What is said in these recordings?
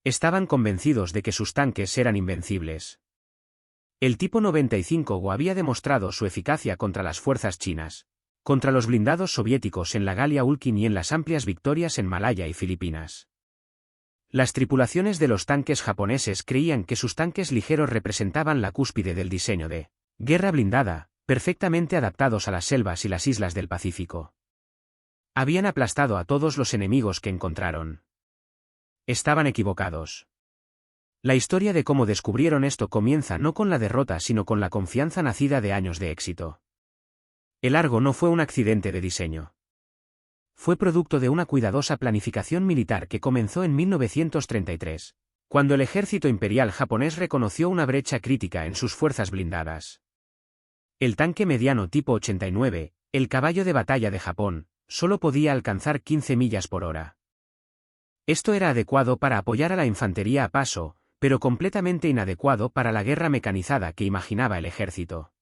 Estaban convencidos de que sus tanques eran invencibles. El tipo 95 había demostrado su eficacia contra las fuerzas chinas, contra los blindados soviéticos en la Galia Ulkin y en las amplias victorias en Malaya y Filipinas. Las tripulaciones de los tanques japoneses creían que sus tanques ligeros representaban la cúspide del diseño de guerra blindada, perfectamente adaptados a las selvas y las islas del Pacífico. Habían aplastado a todos los enemigos que encontraron. Estaban equivocados. La historia de cómo descubrieron esto comienza no con la derrota sino con la confianza nacida de años de éxito. El Argo no fue un accidente de diseño. Fue producto de una cuidadosa planificación militar que comenzó en 1933, cuando el ejército imperial japonés reconoció una brecha crítica en sus fuerzas blindadas. El tanque mediano tipo 89, el caballo de batalla de Japón, solo podía alcanzar 15 millas por hora. Esto era adecuado para apoyar a la infantería a paso, pero completamente inadecuado para la guerra mecanizada que imaginaba el ejército.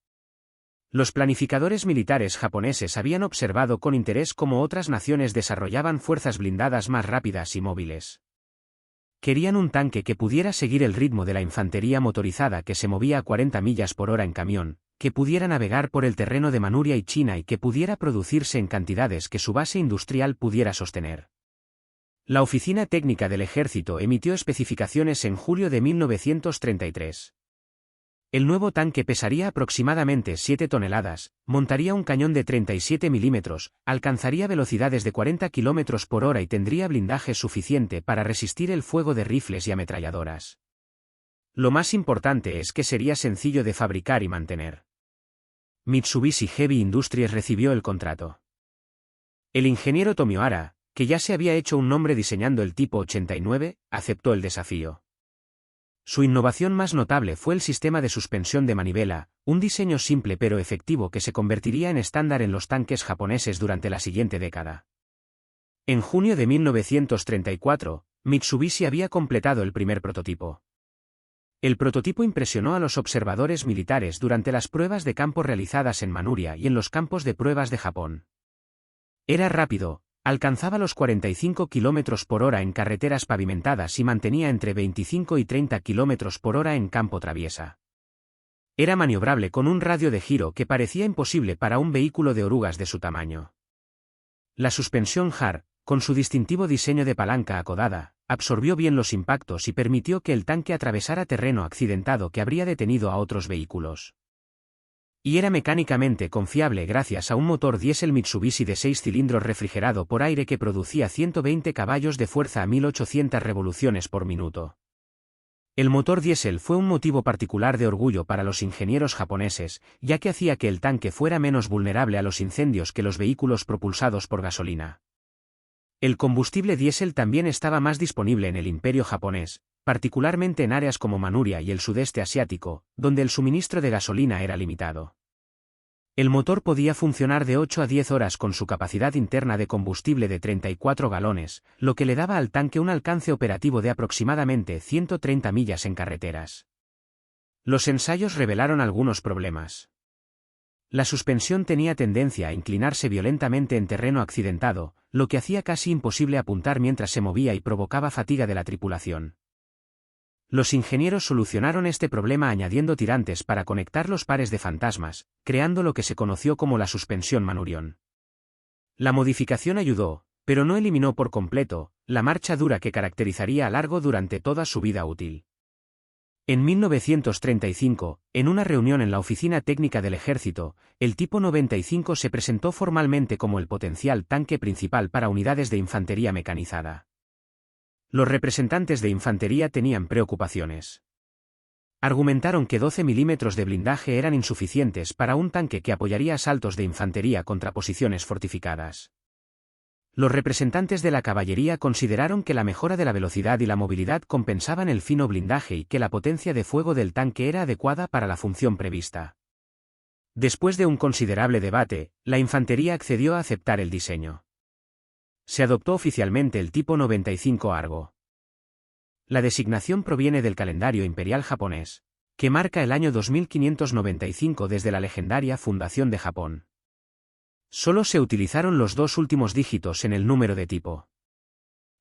Los planificadores militares japoneses habían observado con interés cómo otras naciones desarrollaban fuerzas blindadas más rápidas y móviles. Querían un tanque que pudiera seguir el ritmo de la infantería motorizada que se movía a 40 millas por hora en camión, que pudiera navegar por el terreno de Manuria y China y que pudiera producirse en cantidades que su base industrial pudiera sostener. La Oficina Técnica del Ejército emitió especificaciones en julio de 1933. El nuevo tanque pesaría aproximadamente 7 toneladas, montaría un cañón de 37 milímetros, alcanzaría velocidades de 40 km por hora y tendría blindaje suficiente para resistir el fuego de rifles y ametralladoras. Lo más importante es que sería sencillo de fabricar y mantener. Mitsubishi Heavy Industries recibió el contrato. El ingeniero Tomiohara, que ya se había hecho un nombre diseñando el tipo 89, aceptó el desafío. Su innovación más notable fue el sistema de suspensión de manivela, un diseño simple pero efectivo que se convertiría en estándar en los tanques japoneses durante la siguiente década. En junio de 1934, Mitsubishi había completado el primer prototipo. El prototipo impresionó a los observadores militares durante las pruebas de campo realizadas en Manuria y en los campos de pruebas de Japón. Era rápido, alcanzaba los 45 km por hora en carreteras pavimentadas y mantenía entre 25 y 30 km por hora en campo traviesa. Era maniobrable con un radio de giro que parecía imposible para un vehículo de orugas de su tamaño. La suspensión HAR, con su distintivo diseño de palanca acodada, absorbió bien los impactos y permitió que el tanque atravesara terreno accidentado que habría detenido a otros vehículos. Y era mecánicamente confiable gracias a un motor diésel Mitsubishi de 6 cilindros refrigerado por aire que producía 120 caballos de fuerza a 1800 revoluciones por minuto. El motor diésel fue un motivo particular de orgullo para los ingenieros japoneses, ya que hacía que el tanque fuera menos vulnerable a los incendios que los vehículos propulsados por gasolina. El combustible diésel también estaba más disponible en el Imperio japonés, particularmente en áreas como Manuria y el sudeste asiático, donde el suministro de gasolina era limitado. El motor podía funcionar de 8 a 10 horas con su capacidad interna de combustible de 34 galones, lo que le daba al tanque un alcance operativo de aproximadamente 130 millas en carreteras. Los ensayos revelaron algunos problemas. La suspensión tenía tendencia a inclinarse violentamente en terreno accidentado, lo que hacía casi imposible apuntar mientras se movía y provocaba fatiga de la tripulación. Los ingenieros solucionaron este problema añadiendo tirantes para conectar los pares de fantasmas, creando lo que se conoció como la suspensión Manurion. La modificación ayudó, pero no eliminó por completo, la marcha dura que caracterizaría a Largo durante toda su vida útil. En 1935, en una reunión en la Oficina Técnica del Ejército, el tipo 95 se presentó formalmente como el potencial tanque principal para unidades de infantería mecanizada. Los representantes de infantería tenían preocupaciones. Argumentaron que 12 milímetros de blindaje eran insuficientes para un tanque que apoyaría asaltos de infantería contra posiciones fortificadas. Los representantes de la caballería consideraron que la mejora de la velocidad y la movilidad compensaban el fino blindaje y que la potencia de fuego del tanque era adecuada para la función prevista. Después de un considerable debate, la infantería accedió a aceptar el diseño. Se adoptó oficialmente el tipo 95 Argo. La designación proviene del calendario imperial japonés, que marca el año 2595 desde la legendaria fundación de Japón. Solo se utilizaron los dos últimos dígitos en el número de tipo.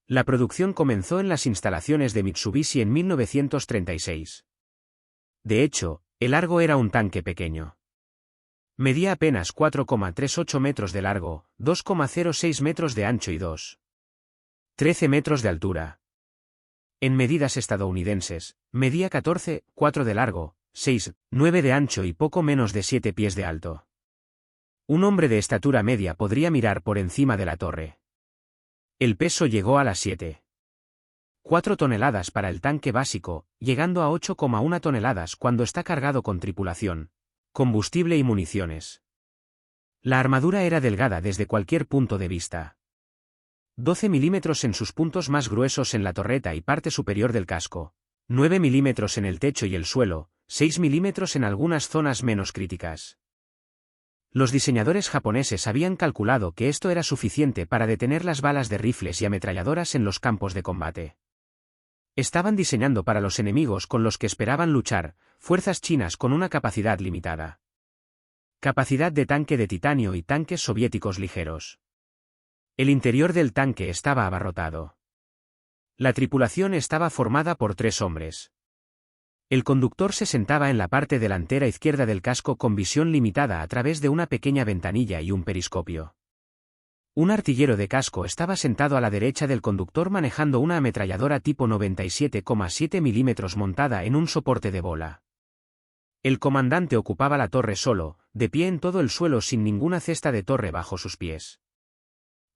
La producción comenzó en las instalaciones de Mitsubishi en 1936. De hecho, el Argo era un tanque pequeño. Medía apenas 4,38 metros de largo, 2,06 metros de ancho y 2,13 metros de altura. En medidas estadounidenses, medía 14,4 de largo, 6,9 de ancho y poco menos de 7 pies de alto. Un hombre de estatura media podría mirar por encima de la torre. El peso llegó a las 7,4 toneladas para el tanque básico, llegando a 8,1 toneladas cuando está cargado con tripulación, combustible y municiones. La armadura era delgada desde cualquier punto de vista. 12 milímetros en sus puntos más gruesos en la torreta y parte superior del casco, 9 milímetros en el techo y el suelo, 6 milímetros en algunas zonas menos críticas. Los diseñadores japoneses habían calculado que esto era suficiente para detener las balas de rifles y ametralladoras en los campos de combate. Estaban diseñando para los enemigos con los que esperaban luchar, fuerzas chinas con una capacidad limitada. Capacidad de tanque de titanio y tanques soviéticos ligeros. El interior del tanque estaba abarrotado. La tripulación estaba formada por 3 hombres. El conductor se sentaba en la parte delantera izquierda del casco con visión limitada a través de una pequeña ventanilla y un periscopio. Un artillero de casco estaba sentado a la derecha del conductor manejando una ametralladora tipo 97,7 milímetros montada en un soporte de bola. El comandante ocupaba la torre solo, de pie en todo el suelo sin ninguna cesta de torre bajo sus pies.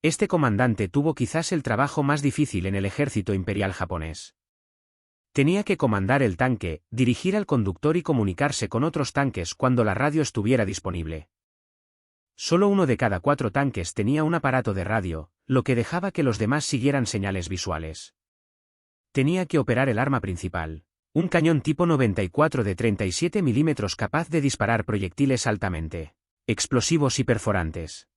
Este comandante tuvo quizás el trabajo más difícil en el ejército imperial japonés. Tenía que comandar el tanque, dirigir al conductor y comunicarse con otros tanques cuando la radio estuviera disponible. Solo uno de cada 4 tanques tenía un aparato de radio, lo que dejaba que los demás siguieran señales visuales. Tenía que operar el arma principal, un cañón tipo 94 de 37 milímetros capaz de disparar proyectiles altamente explosivos y perforantes.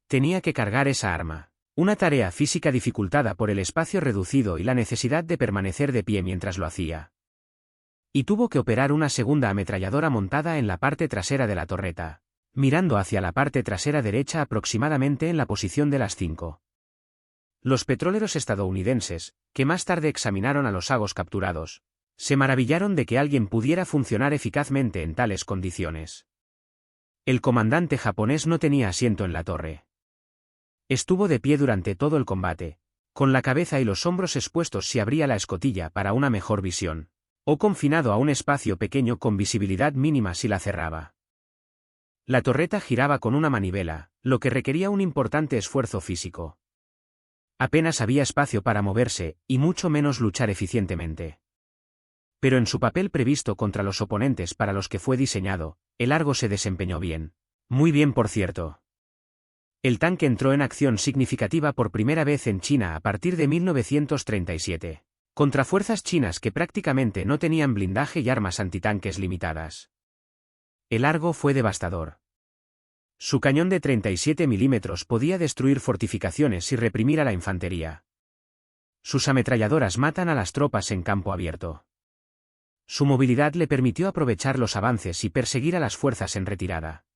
Tenía que cargar esa arma. Una tarea física dificultada por el espacio reducido y la necesidad de permanecer de pie mientras lo hacía. Y tuvo que operar una segunda ametralladora montada en la parte trasera de la torreta, mirando hacia la parte trasera derecha aproximadamente en la posición de las 5. Los petroleros estadounidenses, que más tarde examinaron a los Agos capturados, se maravillaron de que alguien pudiera funcionar eficazmente en tales condiciones. El comandante japonés no tenía asiento en la torre. Estuvo de pie durante todo el combate, con la cabeza y los hombros expuestos si abría la escotilla para una mejor visión, o confinado a un espacio pequeño con visibilidad mínima si la cerraba. La torreta giraba con una manivela, lo que requería un importante esfuerzo físico. Apenas había espacio para moverse, y mucho menos luchar eficientemente. Pero en su papel previsto contra los oponentes para los que fue diseñado, el Argo se desempeñó bien. Muy bien, por cierto. El tanque entró en acción significativa por primera vez en China a partir de 1937, contra fuerzas chinas que prácticamente no tenían blindaje y armas antitanques limitadas. El Argo fue devastador. Su cañón de 37 milímetros podía destruir fortificaciones y reprimir a la infantería. Sus ametralladoras matan a las tropas en campo abierto. Su movilidad le permitió aprovechar los avances y perseguir a las fuerzas en retirada.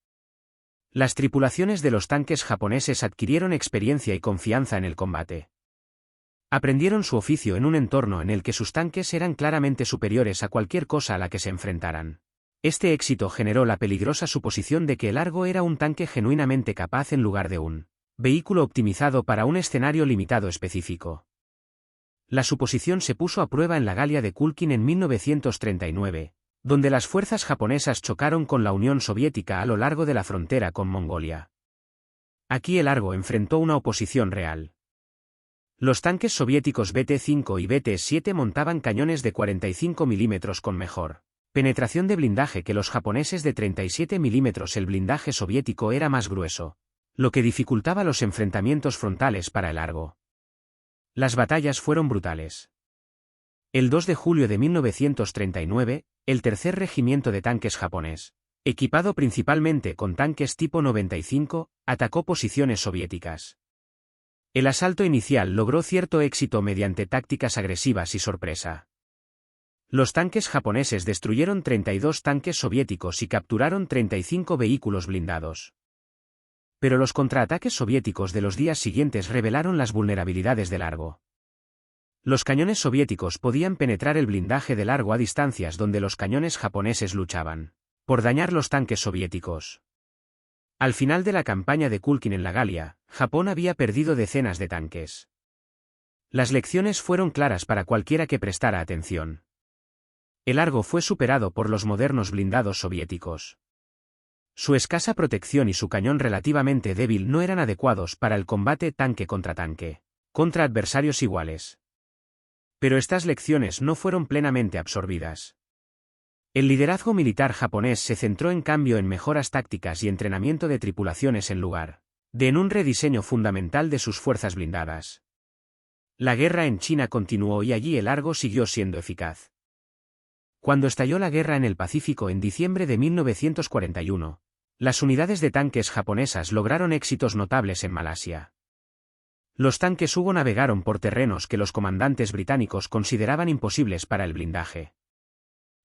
Las tripulaciones de los tanques japoneses adquirieron experiencia y confianza en el combate. Aprendieron su oficio en un entorno en el que sus tanques eran claramente superiores a cualquier cosa a la que se enfrentaran. Este éxito generó la peligrosa suposición de que el Argo era un tanque genuinamente capaz en lugar de un vehículo optimizado para un escenario limitado específico. La suposición se puso a prueba en la Galia de Kulkin en 1939. Donde las fuerzas japonesas chocaron con la Unión Soviética a lo largo de la frontera con Mongolia. Aquí el Argo enfrentó una oposición real. Los tanques soviéticos BT-5 y BT-7 montaban cañones de 45 milímetros con mejor penetración de blindaje que los japoneses de 37 milímetros. El blindaje soviético era más grueso, lo que dificultaba los enfrentamientos frontales para el Argo. Las batallas fueron brutales. El 2 de julio de 1939, el tercer regimiento de tanques japonés, equipado principalmente con tanques tipo 95, atacó posiciones soviéticas. El asalto inicial logró cierto éxito mediante tácticas agresivas y sorpresa. Los tanques japoneses destruyeron 32 tanques soviéticos y capturaron 35 vehículos blindados. Pero los contraataques soviéticos de los días siguientes revelaron las vulnerabilidades de Largo. Los cañones soviéticos podían penetrar el blindaje de Largo a distancias donde los cañones japoneses luchaban por dañar los tanques soviéticos. Al final de la campaña de Kulkin en la Galia, Japón había perdido decenas de tanques. Las lecciones fueron claras para cualquiera que prestara atención. El Largo fue superado por los modernos blindados soviéticos. Su escasa protección y su cañón relativamente débil no eran adecuados para el combate tanque contra adversarios iguales. Pero estas lecciones no fueron plenamente absorbidas. El liderazgo militar japonés se centró en cambio en mejoras tácticas y entrenamiento de tripulaciones en lugar de en un rediseño fundamental de sus fuerzas blindadas. La guerra en China continuó y allí el Largo siguió siendo eficaz. Cuando estalló la guerra en el Pacífico en diciembre de 1941, las unidades de tanques japonesas lograron éxitos notables en Malasia. Los tanques Hugo navegaron por terrenos que los comandantes británicos consideraban imposibles para el blindaje.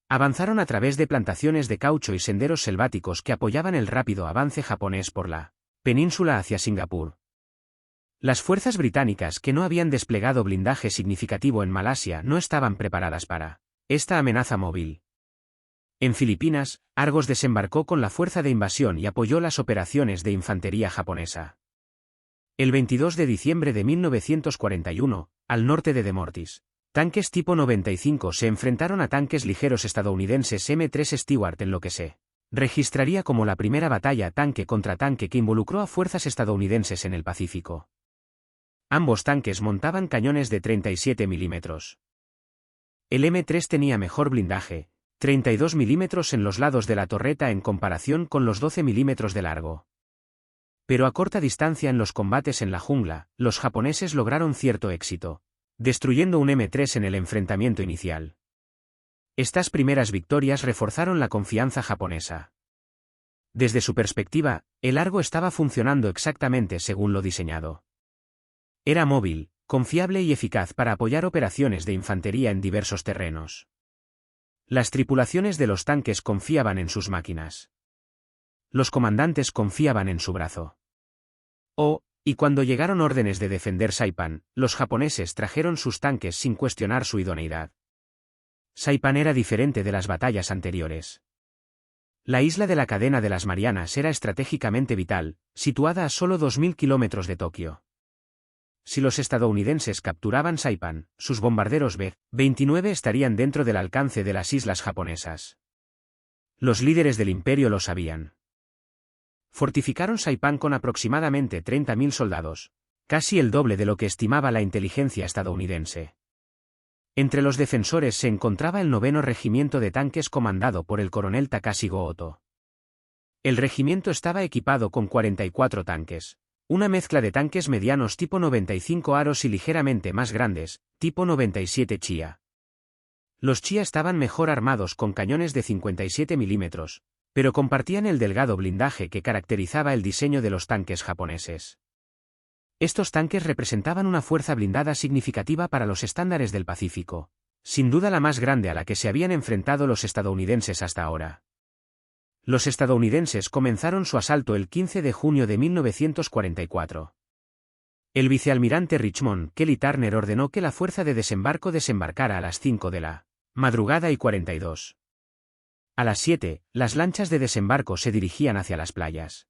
Avanzaron a través de plantaciones de caucho y senderos selváticos que apoyaban el rápido avance japonés por la península hacia Singapur. Las fuerzas británicas que no habían desplegado blindaje significativo en Malasia no estaban preparadas para esta amenaza móvil. En Filipinas, Argos desembarcó con la fuerza de invasión y apoyó las operaciones de infantería japonesa. El 22 de diciembre de 1941, al norte de Demortis, tanques tipo 95 se enfrentaron a tanques ligeros estadounidenses M3 Stewart en lo que se registraría como la primera batalla tanque contra tanque que involucró a fuerzas estadounidenses en el Pacífico. Ambos tanques montaban cañones de 37 milímetros. El M3 tenía mejor blindaje, 32 milímetros en los lados de la torreta en comparación con los 12 milímetros de largo. Pero a corta distancia en los combates en la jungla, los japoneses lograron cierto éxito, destruyendo un M3 en el enfrentamiento inicial. Estas primeras victorias reforzaron la confianza japonesa. Desde su perspectiva, el Largo estaba funcionando exactamente según lo diseñado. Era móvil, confiable y eficaz para apoyar operaciones de infantería en diversos terrenos. Las tripulaciones de los tanques confiaban en sus máquinas. Los comandantes confiaban en su brazo. Y cuando llegaron órdenes de defender Saipan, los japoneses trajeron sus tanques sin cuestionar su idoneidad. Saipan era diferente de las batallas anteriores. La isla de la cadena de las Marianas era estratégicamente vital, situada a solo 2000 kilómetros de Tokio. Si los estadounidenses capturaban Saipan, sus bombarderos B-29 estarían dentro del alcance de las islas japonesas. Los líderes del imperio lo sabían. Fortificaron Saipan con aproximadamente 30.000 soldados, casi el doble de lo que estimaba la inteligencia estadounidense. Entre los defensores se encontraba el 9º Regimiento de Tanques comandado por el coronel Takashi Goto. El regimiento estaba equipado con 44 tanques, una mezcla de tanques medianos tipo 95 aros y ligeramente más grandes, tipo 97 Chia. Los Chia estaban mejor armados con cañones de 57 milímetros, pero compartían el delgado blindaje que caracterizaba el diseño de los tanques japoneses. Estos tanques representaban una fuerza blindada significativa para los estándares del Pacífico, sin duda la más grande a la que se habían enfrentado los estadounidenses hasta ahora. Los estadounidenses comenzaron su asalto el 15 de junio de 1944. El vicealmirante Richmond Kelly Turner ordenó que la fuerza de desembarco desembarcara a las 5 de la madrugada y 42. A las 7, las lanchas de desembarco se dirigían hacia las playas.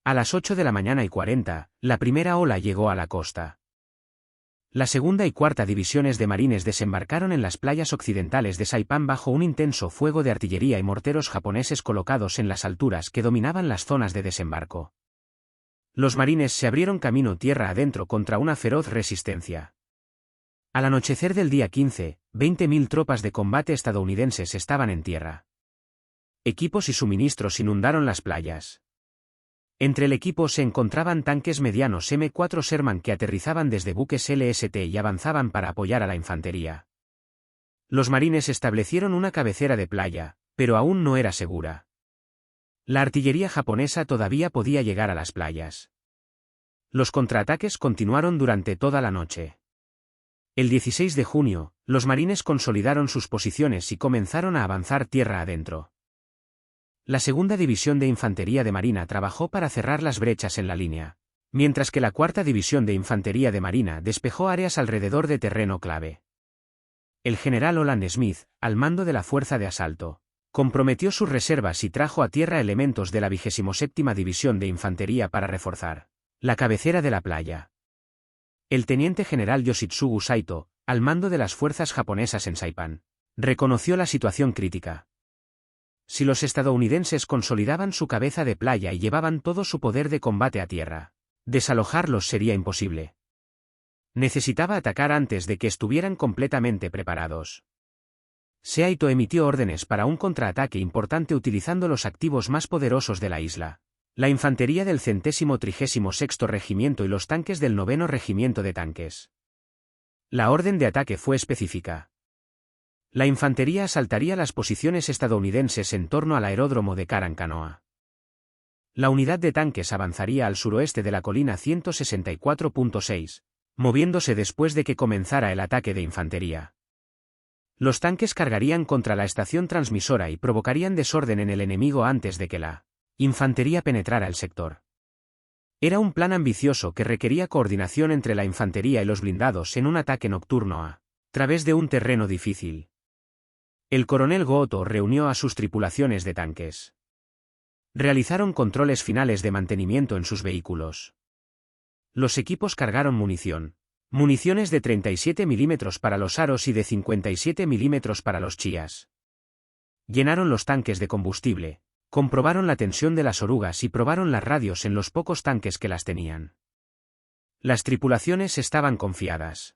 A las 8 de la mañana y 40, la primera ola llegó a la costa. La segunda y cuarta divisiones de marines desembarcaron en las playas occidentales de Saipan bajo un intenso fuego de artillería y morteros japoneses colocados en las alturas que dominaban las zonas de desembarco. Los marines se abrieron camino tierra adentro contra una feroz resistencia. Al anochecer del día 15, 20.000 tropas de combate estadounidenses estaban en tierra. Equipos y suministros inundaron las playas. Entre el equipo se encontraban tanques medianos M4 Sherman que aterrizaban desde buques LST y avanzaban para apoyar a la infantería. Los marines establecieron una cabecera de playa, pero aún no era segura. La artillería japonesa todavía podía llegar a las playas. Los contraataques continuaron durante toda la noche. El 16 de junio, los marines consolidaron sus posiciones y comenzaron a avanzar tierra adentro. La segunda división de infantería de marina trabajó para cerrar las brechas en la línea, mientras que la cuarta división de infantería de marina despejó áreas alrededor de terreno clave. El general Holland Smith, al mando de la fuerza de asalto, comprometió sus reservas y trajo a tierra elementos de la 27ª División de Infantería para reforzar la cabecera de la playa. El teniente general Yoshitsugu Saito, al mando de las fuerzas japonesas en Saipan, reconoció la situación crítica. Si los estadounidenses consolidaban su cabeza de playa y llevaban todo su poder de combate a tierra, desalojarlos sería imposible. Necesitaba atacar antes de que estuvieran completamente preparados. Saito emitió órdenes para un contraataque importante utilizando los activos más poderosos de la isla, la infantería del 136º Regimiento y los tanques del 9º Regimiento de Tanques. La orden de ataque fue específica. La infantería asaltaría las posiciones estadounidenses en torno al aeródromo de Karankanoa. La unidad de tanques avanzaría al suroeste de la colina 164.6, moviéndose después de que comenzara el ataque de infantería. Los tanques cargarían contra la estación transmisora y provocarían desorden en el enemigo antes de que la infantería penetrara el sector. Era un plan ambicioso que requería coordinación entre la infantería y los blindados en un ataque nocturno a través de un terreno difícil. El coronel Goto reunió a sus tripulaciones de tanques. Realizaron controles finales de mantenimiento en sus vehículos. Los equipos cargaron municiones de 37 milímetros para los aros y de 57 milímetros para los chías. Llenaron los tanques de combustible, comprobaron la tensión de las orugas y probaron las radios en los pocos tanques que las tenían. Las tripulaciones estaban confiadas.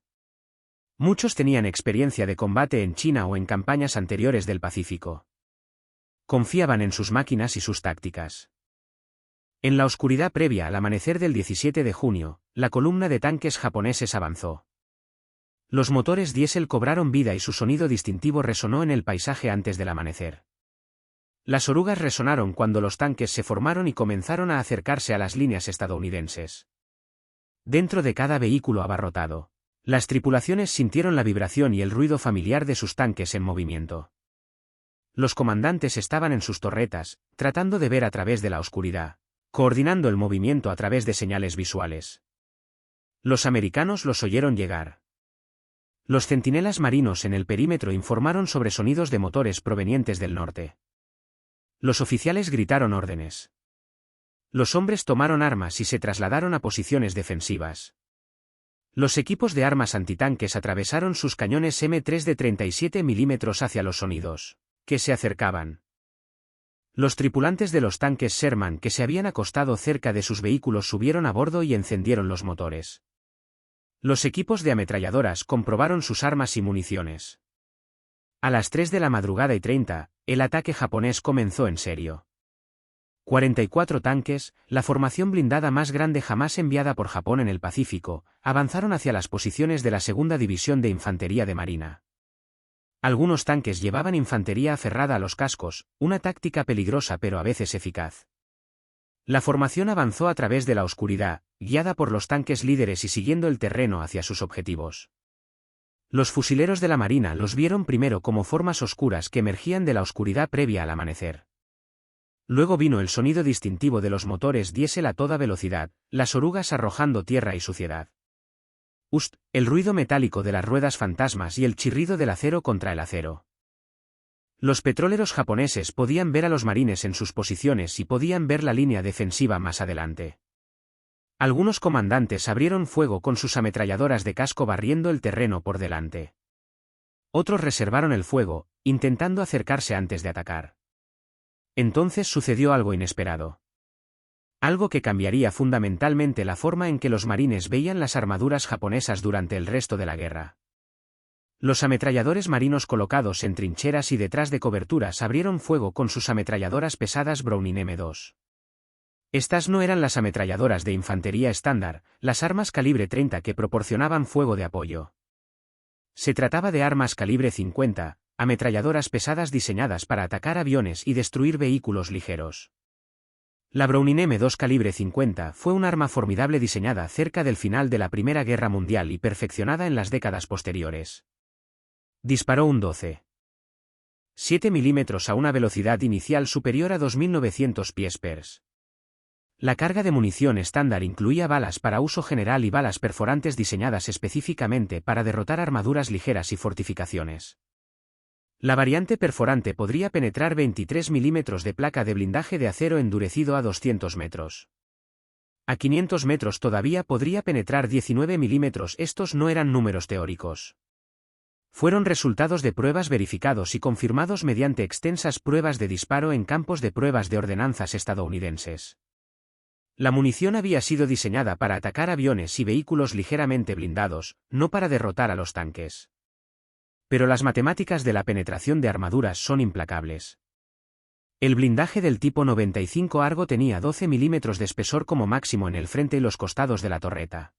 Muchos tenían experiencia de combate en China o en campañas anteriores del Pacífico. Confiaban en sus máquinas y sus tácticas. En la oscuridad previa al amanecer del 17 de junio, la columna de tanques japoneses avanzó. Los motores diésel cobraron vida y su sonido distintivo resonó en el paisaje antes del amanecer. Las orugas resonaron cuando los tanques se formaron y comenzaron a acercarse a las líneas estadounidenses. Dentro de cada vehículo abarrotado, las tripulaciones sintieron la vibración y el ruido familiar de sus tanques en movimiento. Los comandantes estaban en sus torretas, tratando de ver a través de la oscuridad, coordinando el movimiento a través de señales visuales. Los americanos los oyeron llegar. Los centinelas marinos en el perímetro informaron sobre sonidos de motores provenientes del norte. Los oficiales gritaron órdenes. Los hombres tomaron armas y se trasladaron a posiciones defensivas. Los equipos de armas antitanques atravesaron sus cañones M3 de 37 milímetros hacia los sonidos que se acercaban. Los tripulantes de los tanques Sherman que se habían acostado cerca de sus vehículos subieron a bordo y encendieron los motores. Los equipos de ametralladoras comprobaron sus armas y municiones. A las 3 de la madrugada y 30, el ataque japonés comenzó en serio. 44 tanques, la formación blindada más grande jamás enviada por Japón en el Pacífico, avanzaron hacia las posiciones de la segunda división de infantería de marina. Algunos tanques llevaban infantería aferrada a los cascos, una táctica peligrosa pero a veces eficaz. La formación avanzó a través de la oscuridad, guiada por los tanques líderes y siguiendo el terreno hacia sus objetivos. Los fusileros de la marina los vieron primero como formas oscuras que emergían de la oscuridad previa al amanecer. Luego vino el sonido distintivo de los motores diésel a toda velocidad, las orugas arrojando tierra y suciedad. El ruido metálico de las ruedas fantasmas y el chirrido del acero contra el acero. Los petroleros japoneses podían ver a los marines en sus posiciones y podían ver la línea defensiva más adelante. Algunos comandantes abrieron fuego con sus ametralladoras de casco barriendo el terreno por delante. Otros reservaron el fuego, intentando acercarse antes de atacar. Entonces sucedió algo inesperado. Algo que cambiaría fundamentalmente la forma en que los marines veían las armaduras japonesas durante el resto de la guerra. Los ametralladores marinos colocados en trincheras y detrás de coberturas abrieron fuego con sus ametralladoras pesadas Browning M2. Estas no eran las ametralladoras de infantería estándar, las armas calibre 30 que proporcionaban fuego de apoyo. Se trataba de armas calibre 50, ametralladoras pesadas diseñadas para atacar aviones y destruir vehículos ligeros. La Browning M2 calibre 50 fue un arma formidable diseñada cerca del final de la Primera Guerra Mundial y perfeccionada en las décadas posteriores. Disparó un 12. 7 milímetros a una velocidad inicial superior a 2.900 pies/s. La carga de munición estándar incluía balas para uso general y balas perforantes diseñadas específicamente para derrotar armaduras ligeras y fortificaciones. La variante perforante podría penetrar 23 milímetros de placa de blindaje de acero endurecido a 200 metros. A 500 metros todavía podría penetrar 19 milímetros. Estos no eran números teóricos. Fueron resultados de pruebas verificados y confirmados mediante extensas pruebas de disparo en campos de pruebas de ordenanzas estadounidenses. La munición había sido diseñada para atacar aviones y vehículos ligeramente blindados, no para derrotar a los tanques. Pero las matemáticas de la penetración de armaduras son implacables. El blindaje del tipo 95 Argo tenía 12 milímetros de espesor como máximo en el frente y los costados de la torreta.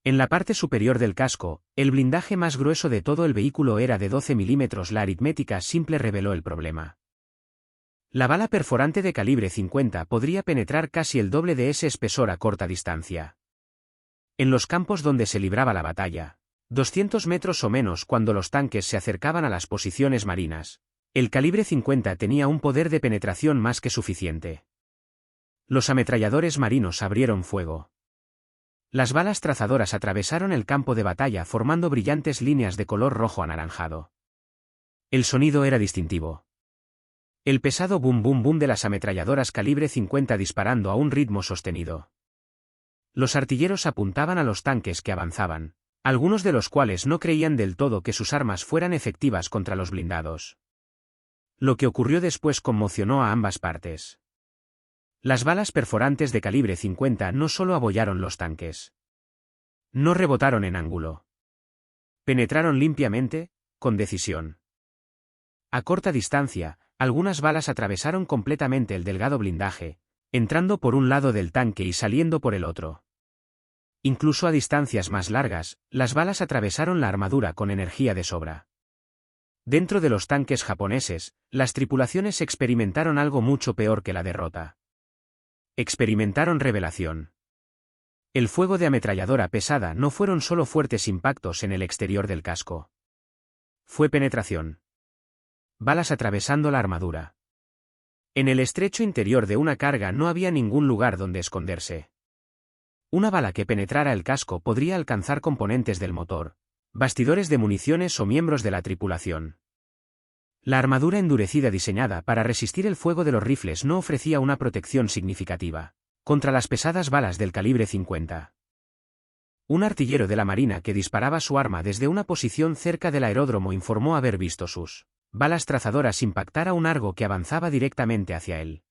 En la parte superior del casco, el blindaje más grueso de todo el vehículo era de 12 milímetros. La aritmética simple reveló el problema. La bala perforante de calibre 50 podría penetrar casi el doble de ese espesor a corta distancia. En los campos donde se libraba la batalla, 200 metros o menos cuando los tanques se acercaban a las posiciones marinas, el calibre 50 tenía un poder de penetración más que suficiente. Los ametralladores marinos abrieron fuego. Las balas trazadoras atravesaron el campo de batalla formando brillantes líneas de color rojo anaranjado. El sonido era distintivo. El pesado boom boom boom de las ametralladoras calibre 50 disparando a un ritmo sostenido. Los artilleros apuntaban a los tanques que avanzaban, algunos de los cuales no creían del todo que sus armas fueran efectivas contra los blindados. Lo que ocurrió después conmocionó a ambas partes. Las balas perforantes de calibre 50 no solo abollaron los tanques. No rebotaron en ángulo. Penetraron limpiamente, con decisión. A corta distancia, algunas balas atravesaron completamente el delgado blindaje, entrando por un lado del tanque y saliendo por el otro. Incluso a distancias más largas, las balas atravesaron la armadura con energía de sobra. Dentro de los tanques japoneses, las tripulaciones experimentaron algo mucho peor que la derrota. Experimentaron revelación. El fuego de ametralladora pesada no fueron solo fuertes impactos en el exterior del casco. Fue penetración. Balas atravesando la armadura. En el estrecho interior de una carga no había ningún lugar donde esconderse. Una bala que penetrara el casco podría alcanzar componentes del motor, bastidores de municiones o miembros de la tripulación. La armadura endurecida diseñada para resistir el fuego de los rifles no ofrecía una protección significativa contra las pesadas balas del calibre 50. Un artillero de la Marina que disparaba su arma desde una posición cerca del aeródromo informó haber visto sus balas trazadoras impactar a un Argo que avanzaba directamente hacia él.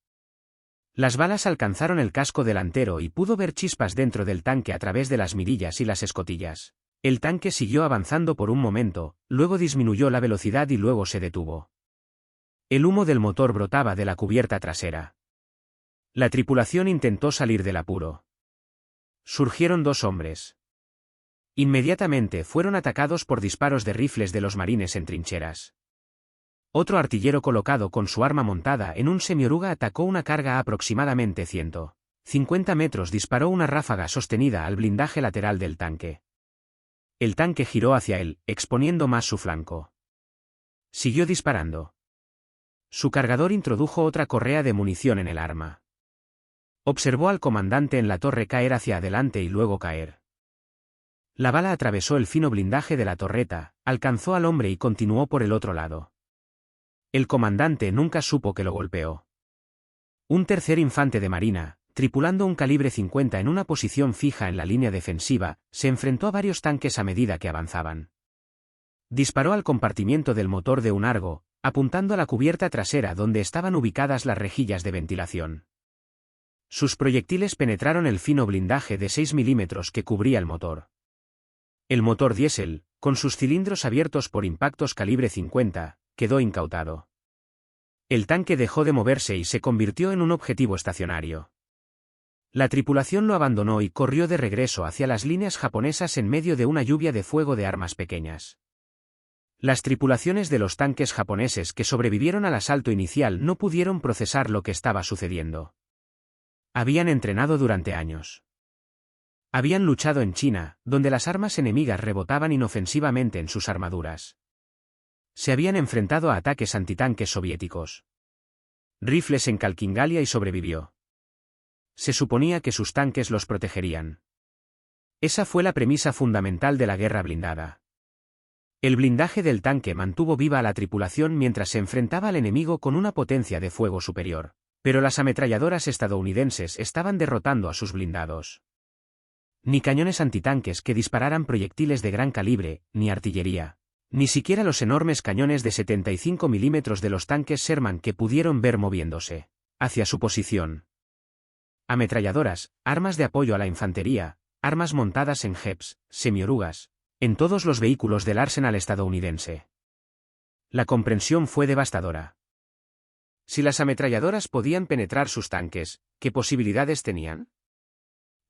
Las balas alcanzaron el casco delantero y pudo ver chispas dentro del tanque a través de las mirillas y las escotillas. El tanque siguió avanzando por un momento, luego disminuyó la velocidad y luego se detuvo. El humo del motor brotaba de la cubierta trasera. La tripulación intentó salir del apuro. Surgieron dos hombres. Inmediatamente fueron atacados por disparos de rifles de los marines en trincheras. Otro artillero colocado con su arma montada en un semioruga atacó una carga a aproximadamente 150 metros. Disparó una ráfaga sostenida al blindaje lateral del tanque. El tanque giró hacia él, exponiendo más su flanco. Siguió disparando. Su cargador introdujo otra correa de munición en el arma. Observó al comandante en la torre caer hacia adelante y luego caer. La bala atravesó el fino blindaje de la torreta, alcanzó al hombre y continuó por el otro lado. El comandante nunca supo que lo golpeó. Un tercer infante de marina, tripulando un calibre 50 en una posición fija en la línea defensiva, se enfrentó a varios tanques a medida que avanzaban. Disparó al compartimiento del motor de un Argo, apuntando a la cubierta trasera donde estaban ubicadas las rejillas de ventilación. Sus proyectiles penetraron el fino blindaje de 6 milímetros que cubría el motor. El motor diésel, con sus cilindros abiertos por impactos calibre 50, quedó incautado. El tanque dejó de moverse y se convirtió en un objetivo estacionario. La tripulación lo abandonó y corrió de regreso hacia las líneas japonesas en medio de una lluvia de fuego de armas pequeñas. Las tripulaciones de los tanques japoneses que sobrevivieron al asalto inicial no pudieron procesar lo que estaba sucediendo. Habían entrenado durante años. Habían luchado en China, donde las armas enemigas rebotaban inofensivamente en sus armaduras. se habían enfrentado a ataques antitanques soviéticos. Rifles en Khalkhingalia y sobrevivió. Se suponía que sus tanques los protegerían. Esa fue la premisa fundamental de la guerra blindada. El blindaje del tanque mantuvo viva a la tripulación mientras se enfrentaba al enemigo con una potencia de fuego superior, pero las ametralladoras estadounidenses estaban derrotando a sus blindados. Ni cañones antitanques que dispararan proyectiles de gran calibre, ni artillería, ni siquiera los enormes cañones de 75 milímetros de los tanques Sherman que pudieron ver moviéndose hacia su posición. Ametralladoras, armas de apoyo a la infantería, armas montadas en jeeps, semiorugas, en todos los vehículos del arsenal estadounidense. La comprensión fue devastadora. Si las ametralladoras podían penetrar sus tanques, ¿qué posibilidades tenían?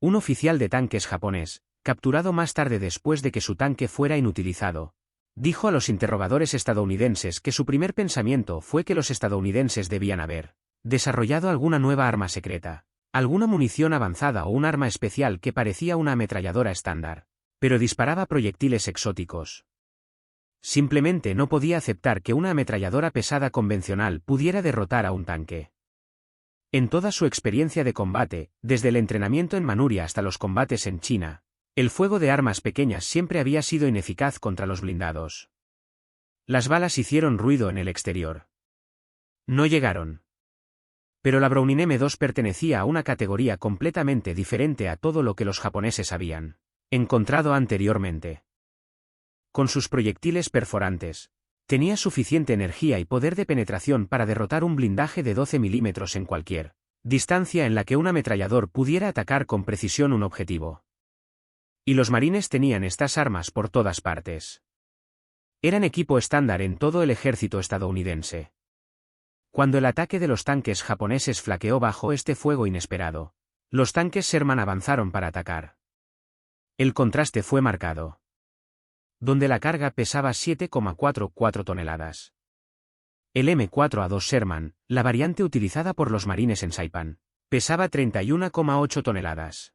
Un oficial de tanques japonés, capturado más tarde después de que su tanque fuera inutilizado, dijo a los interrogadores estadounidenses que su primer pensamiento fue que los estadounidenses debían haber desarrollado alguna nueva arma secreta, alguna munición avanzada o un arma especial que parecía una ametralladora estándar, pero disparaba proyectiles exóticos. Simplemente no podía aceptar que una ametralladora pesada convencional pudiera derrotar a un tanque. En toda su experiencia de combate, desde el entrenamiento en Manuria hasta los combates en China, el fuego de armas pequeñas siempre había sido ineficaz contra los blindados. Las balas hicieron ruido en el exterior. No llegaron. Pero la Browning M2 pertenecía a una categoría completamente diferente a todo lo que los japoneses habían encontrado anteriormente. Con sus proyectiles perforantes, tenía suficiente energía y poder de penetración para derrotar un blindaje de 12 milímetros en cualquier distancia en la que un ametrallador pudiera atacar con precisión un objetivo. Y los marines tenían estas armas por todas partes. Eran equipo estándar en todo el ejército estadounidense. Cuando el ataque de los tanques japoneses flaqueó bajo este fuego inesperado, los tanques Sherman avanzaron para atacar. El contraste fue marcado. Donde la carga pesaba 7,44 toneladas. El M4A2 Sherman, la variante utilizada por los marines en Saipan, pesaba 31,8 toneladas.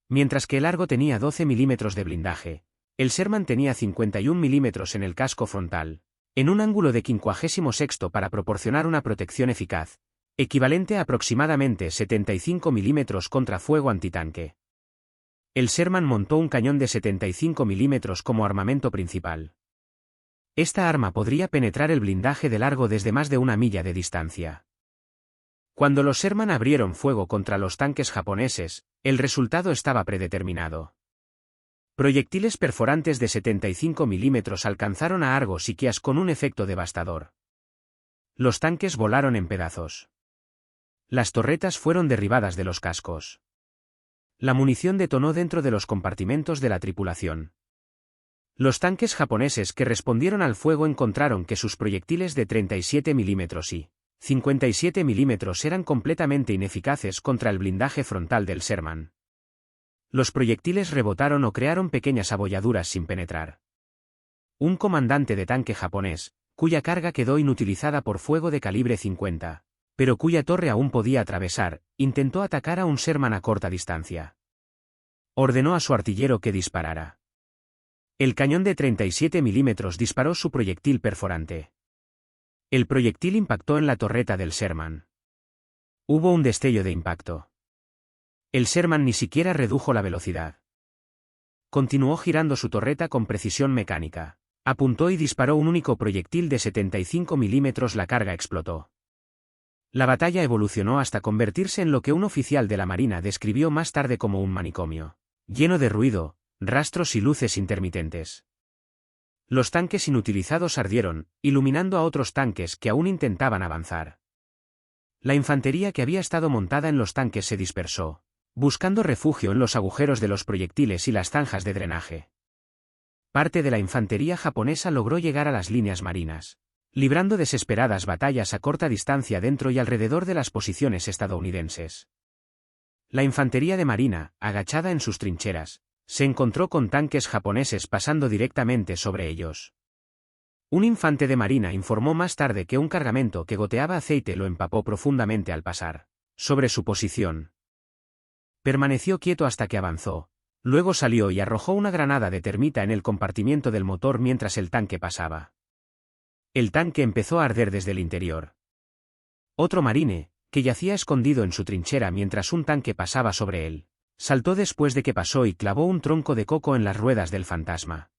Mientras que el Argo tenía 12 milímetros de blindaje, el Sherman tenía 51 milímetros en el casco frontal, en un ángulo de 56 para proporcionar una protección eficaz, equivalente a aproximadamente 75 milímetros contra fuego antitanque. El Sherman montó un cañón de 75 milímetros como armamento principal. Esta arma podría penetrar el blindaje de Argo desde más de 1 milla de distancia. Cuando los Sherman abrieron fuego contra los tanques japoneses, el resultado estaba predeterminado. Proyectiles perforantes de 75 milímetros alcanzaron a Argo Sikias con un efecto devastador. Los tanques volaron en pedazos. Las torretas fueron derribadas de los cascos. La munición detonó dentro de los compartimentos de la tripulación. Los tanques japoneses que respondieron al fuego encontraron que sus proyectiles de 37 milímetros y 57 milímetros eran completamente ineficaces contra el blindaje frontal del Sherman. Los proyectiles rebotaron o crearon pequeñas abolladuras sin penetrar. Un comandante de tanque japonés, cuya carga quedó inutilizada por fuego de calibre 50, pero cuya torre aún podía atravesar, intentó atacar a un Sherman a corta distancia. Ordenó a su artillero que disparara. El cañón de 37 milímetros disparó su proyectil perforante. El proyectil impactó en la torreta del Sherman. Hubo un destello de impacto. El Sherman ni siquiera redujo la velocidad. Continuó girando su torreta con precisión mecánica. Apuntó y disparó un único proyectil de 75 milímetros. La carga explotó. La batalla evolucionó hasta convertirse en lo que un oficial de la Marina describió más tarde como un manicomio, lleno de ruido, rastros y luces intermitentes. Los tanques inutilizados ardieron, iluminando a otros tanques que aún intentaban avanzar. La infantería que había estado montada en los tanques se dispersó, buscando refugio en los agujeros de los proyectiles y las zanjas de drenaje. Parte de la infantería japonesa logró llegar a las líneas marinas, librando desesperadas batallas a corta distancia dentro y alrededor de las posiciones estadounidenses. La infantería de marina, agachada en sus trincheras, se encontró con tanques japoneses pasando directamente sobre ellos. Un infante de marina informó más tarde que un cargamento que goteaba aceite lo empapó profundamente al pasar sobre su posición. Permaneció quieto hasta que avanzó, luego salió y arrojó una granada de termita en el compartimiento del motor mientras el tanque pasaba. El tanque empezó a arder desde el interior. Otro marine, que yacía escondido en su trinchera mientras un tanque pasaba sobre él, saltó después de que pasó y clavó un tronco de coco en las ruedas del fantasma.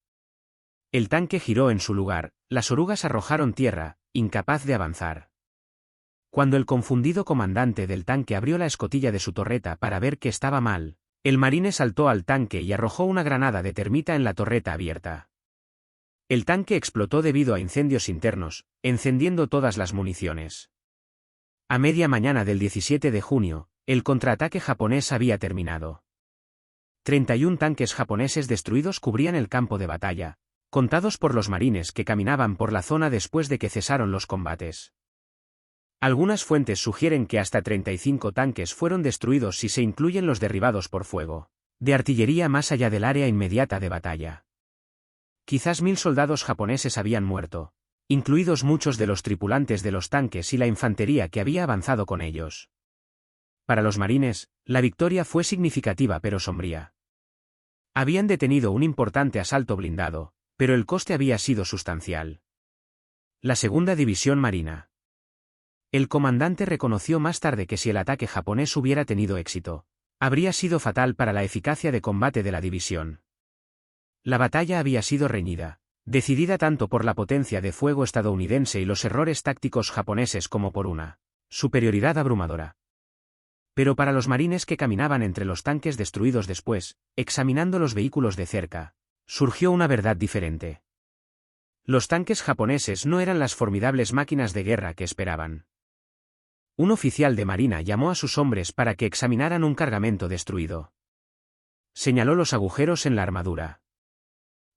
El tanque giró en su lugar, las orugas arrojaron tierra, incapaz de avanzar. Cuando el confundido comandante del tanque abrió la escotilla de su torreta para ver que estaba mal, el marine saltó al tanque y arrojó una granada de termita en la torreta abierta. El tanque explotó debido a incendios internos, encendiendo todas las municiones. A media mañana del 17 de junio, el contraataque japonés había terminado. 31 tanques japoneses destruidos cubrían el campo de batalla, contados por los marines que caminaban por la zona después de que cesaron los combates. Algunas fuentes sugieren que hasta 35 tanques fueron destruidos si se incluyen los derribados por fuego de artillería más allá del área inmediata de batalla. Quizás 1000 soldados japoneses habían muerto, incluidos muchos de los tripulantes de los tanques y la infantería que había avanzado con ellos. Para los marines, la victoria fue significativa pero sombría. Habían detenido un importante asalto blindado, pero el coste había sido sustancial. La segunda división marina. El comandante reconoció más tarde que si el ataque japonés hubiera tenido éxito, habría sido fatal para la eficacia de combate de la división. La batalla había sido reñida, decidida tanto por la potencia de fuego estadounidense y los errores tácticos japoneses como por una superioridad abrumadora. Pero para los marines que caminaban entre los tanques destruidos después, examinando los vehículos de cerca, surgió una verdad diferente. Los tanques japoneses no eran las formidables máquinas de guerra que esperaban. Un oficial de marina llamó a sus hombres para que examinaran un cargamento destruido. Señaló los agujeros en la armadura.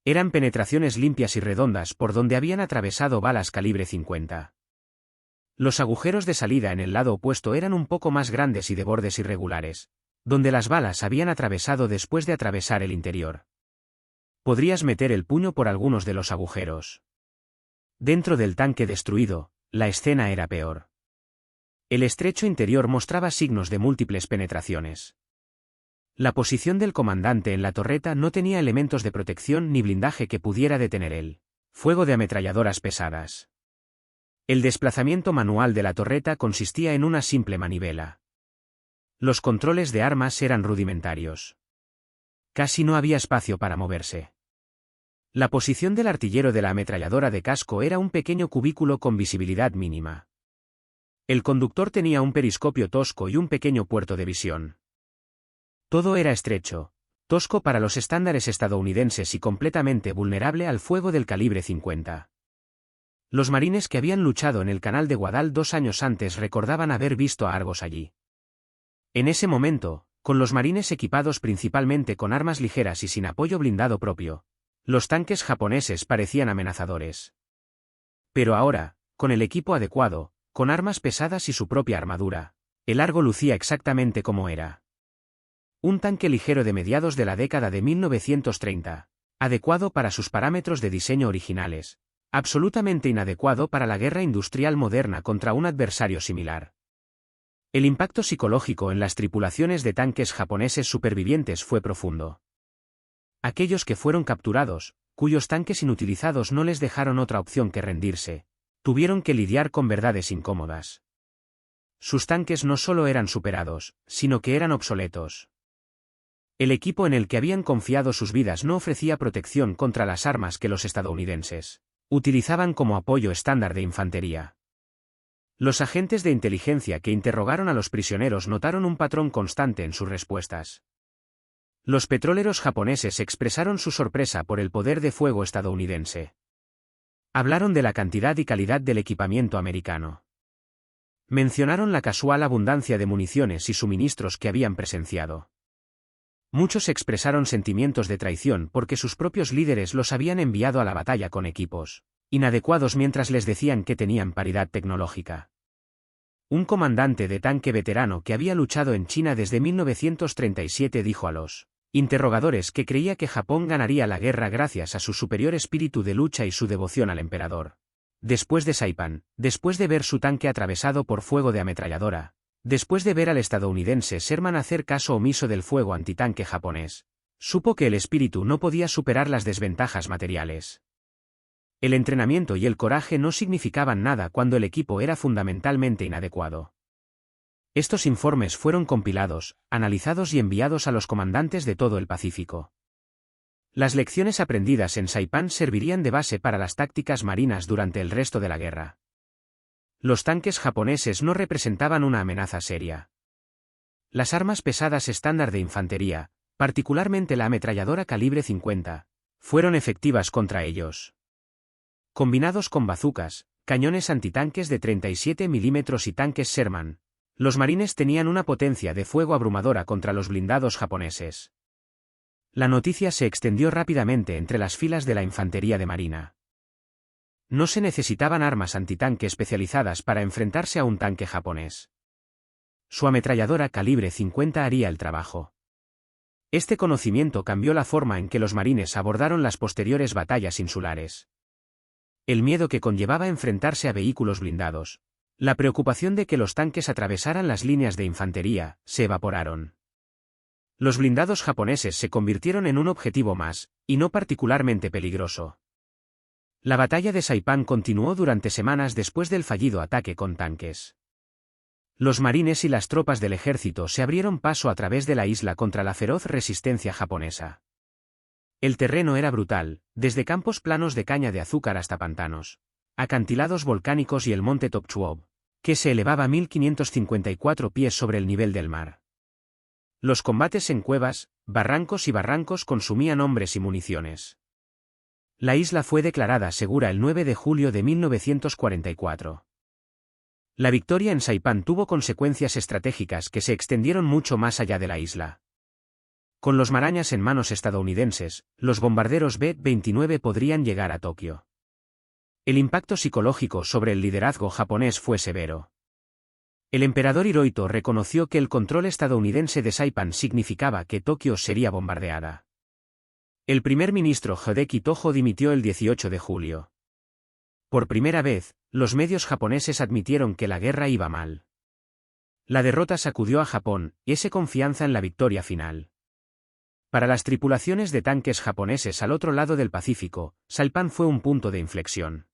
Eran penetraciones limpias y redondas por donde habían atravesado balas calibre 50. Los agujeros de salida en el lado opuesto eran un poco más grandes y de bordes irregulares, donde las balas habían atravesado después de atravesar el interior. Podrías meter el puño por algunos de los agujeros. Dentro del tanque destruido, la escena era peor. El estrecho interior mostraba signos de múltiples penetraciones. La posición del comandante en la torreta no tenía elementos de protección ni blindaje que pudiera detener el fuego de ametralladoras pesadas. El desplazamiento manual de la torreta consistía en una simple manivela. Los controles de armas eran rudimentarios. Casi no había espacio para moverse. La posición del artillero de la ametralladora de casco era un pequeño cubículo con visibilidad mínima. El conductor tenía un periscopio tosco y un pequeño puerto de visión. Todo era estrecho, tosco para los estándares estadounidenses y completamente vulnerable al fuego del calibre 50. Los marines que habían luchado en el canal de Guadal 2 años antes recordaban haber visto a Argos allí. En ese momento, con los marines equipados principalmente con armas ligeras y sin apoyo blindado propio, los tanques japoneses parecían amenazadores. Pero ahora, con el equipo adecuado, con armas pesadas y su propia armadura, el Argo lucía exactamente como era. Un tanque ligero de mediados de la década de 1930, adecuado para sus parámetros de diseño originales, absolutamente inadecuado para la guerra industrial moderna contra un adversario similar. El impacto psicológico en las tripulaciones de tanques japoneses supervivientes fue profundo. Aquellos que fueron capturados, cuyos tanques inutilizados no les dejaron otra opción que rendirse, tuvieron que lidiar con verdades incómodas. Sus tanques no solo eran superados, sino que eran obsoletos. El equipo en el que habían confiado sus vidas no ofrecía protección contra las armas que los estadounidenses utilizaban como apoyo estándar de infantería. Los agentes de inteligencia que interrogaron a los prisioneros notaron un patrón constante en sus respuestas. Los petroleros japoneses expresaron su sorpresa por el poder de fuego estadounidense. Hablaron de la cantidad y calidad del equipamiento americano. Mencionaron la casual abundancia de municiones y suministros que habían presenciado. Muchos expresaron sentimientos de traición porque sus propios líderes los habían enviado a la batalla con equipos inadecuados mientras les decían que tenían paridad tecnológica. Un comandante de tanque veterano que había luchado en China desde 1937 dijo a los interrogadores que creía que Japón ganaría la guerra gracias a su superior espíritu de lucha y su devoción al emperador. Después de Saipan, después de ver su tanque atravesado por fuego de ametralladora, después de ver al estadounidense Sherman hacer caso omiso del fuego antitanque japonés, supo que el espíritu no podía superar las desventajas materiales. El entrenamiento y el coraje no significaban nada cuando el equipo era fundamentalmente inadecuado. Estos informes fueron compilados, analizados y enviados a los comandantes de todo el Pacífico. Las lecciones aprendidas en Saipan servirían de base para las tácticas marinas durante el resto de la guerra. Los tanques japoneses no representaban una amenaza seria. Las armas pesadas estándar de infantería, particularmente la ametralladora calibre 50, fueron efectivas contra ellos. Combinados con bazucas, cañones antitanques de 37 mm y tanques Sherman, los marines tenían una potencia de fuego abrumadora contra los blindados japoneses. La noticia se extendió rápidamente entre las filas de la infantería de marina. No se necesitaban armas antitanque especializadas para enfrentarse a un tanque japonés. Su ametralladora calibre 50 haría el trabajo. Este conocimiento cambió la forma en que los marines abordaron las posteriores batallas insulares. El miedo que conllevaba enfrentarse a vehículos blindados, la preocupación de que los tanques atravesaran las líneas de infantería, se evaporaron. Los blindados japoneses se convirtieron en un objetivo más, y no particularmente peligroso. La batalla de Saipan continuó durante semanas después del fallido ataque con tanques. Los marines y las tropas del ejército se abrieron paso a través de la isla contra la feroz resistencia japonesa. El terreno era brutal, desde campos planos de caña de azúcar hasta pantanos, acantilados volcánicos y el monte Tokchuo, que se elevaba a 1554 pies sobre el nivel del mar. Los combates en cuevas, barrancos y barrancos consumían hombres y municiones. La isla fue declarada segura el 9 de julio de 1944. La victoria en Saipan tuvo consecuencias estratégicas que se extendieron mucho más allá de la isla. Con los Marañas en manos estadounidenses, los bombarderos B-29 podrían llegar a Tokio. El impacto psicológico sobre el liderazgo japonés fue severo. El emperador Hirohito reconoció que el control estadounidense de Saipan significaba que Tokio sería bombardeada. El primer ministro Hideki Tojo dimitió el 18 de julio. Por primera vez, los medios japoneses admitieron que la guerra iba mal. La derrota sacudió a Japón, y esa confianza en la victoria final. Para las tripulaciones de tanques japoneses al otro lado del Pacífico, Saipan fue un punto de inflexión.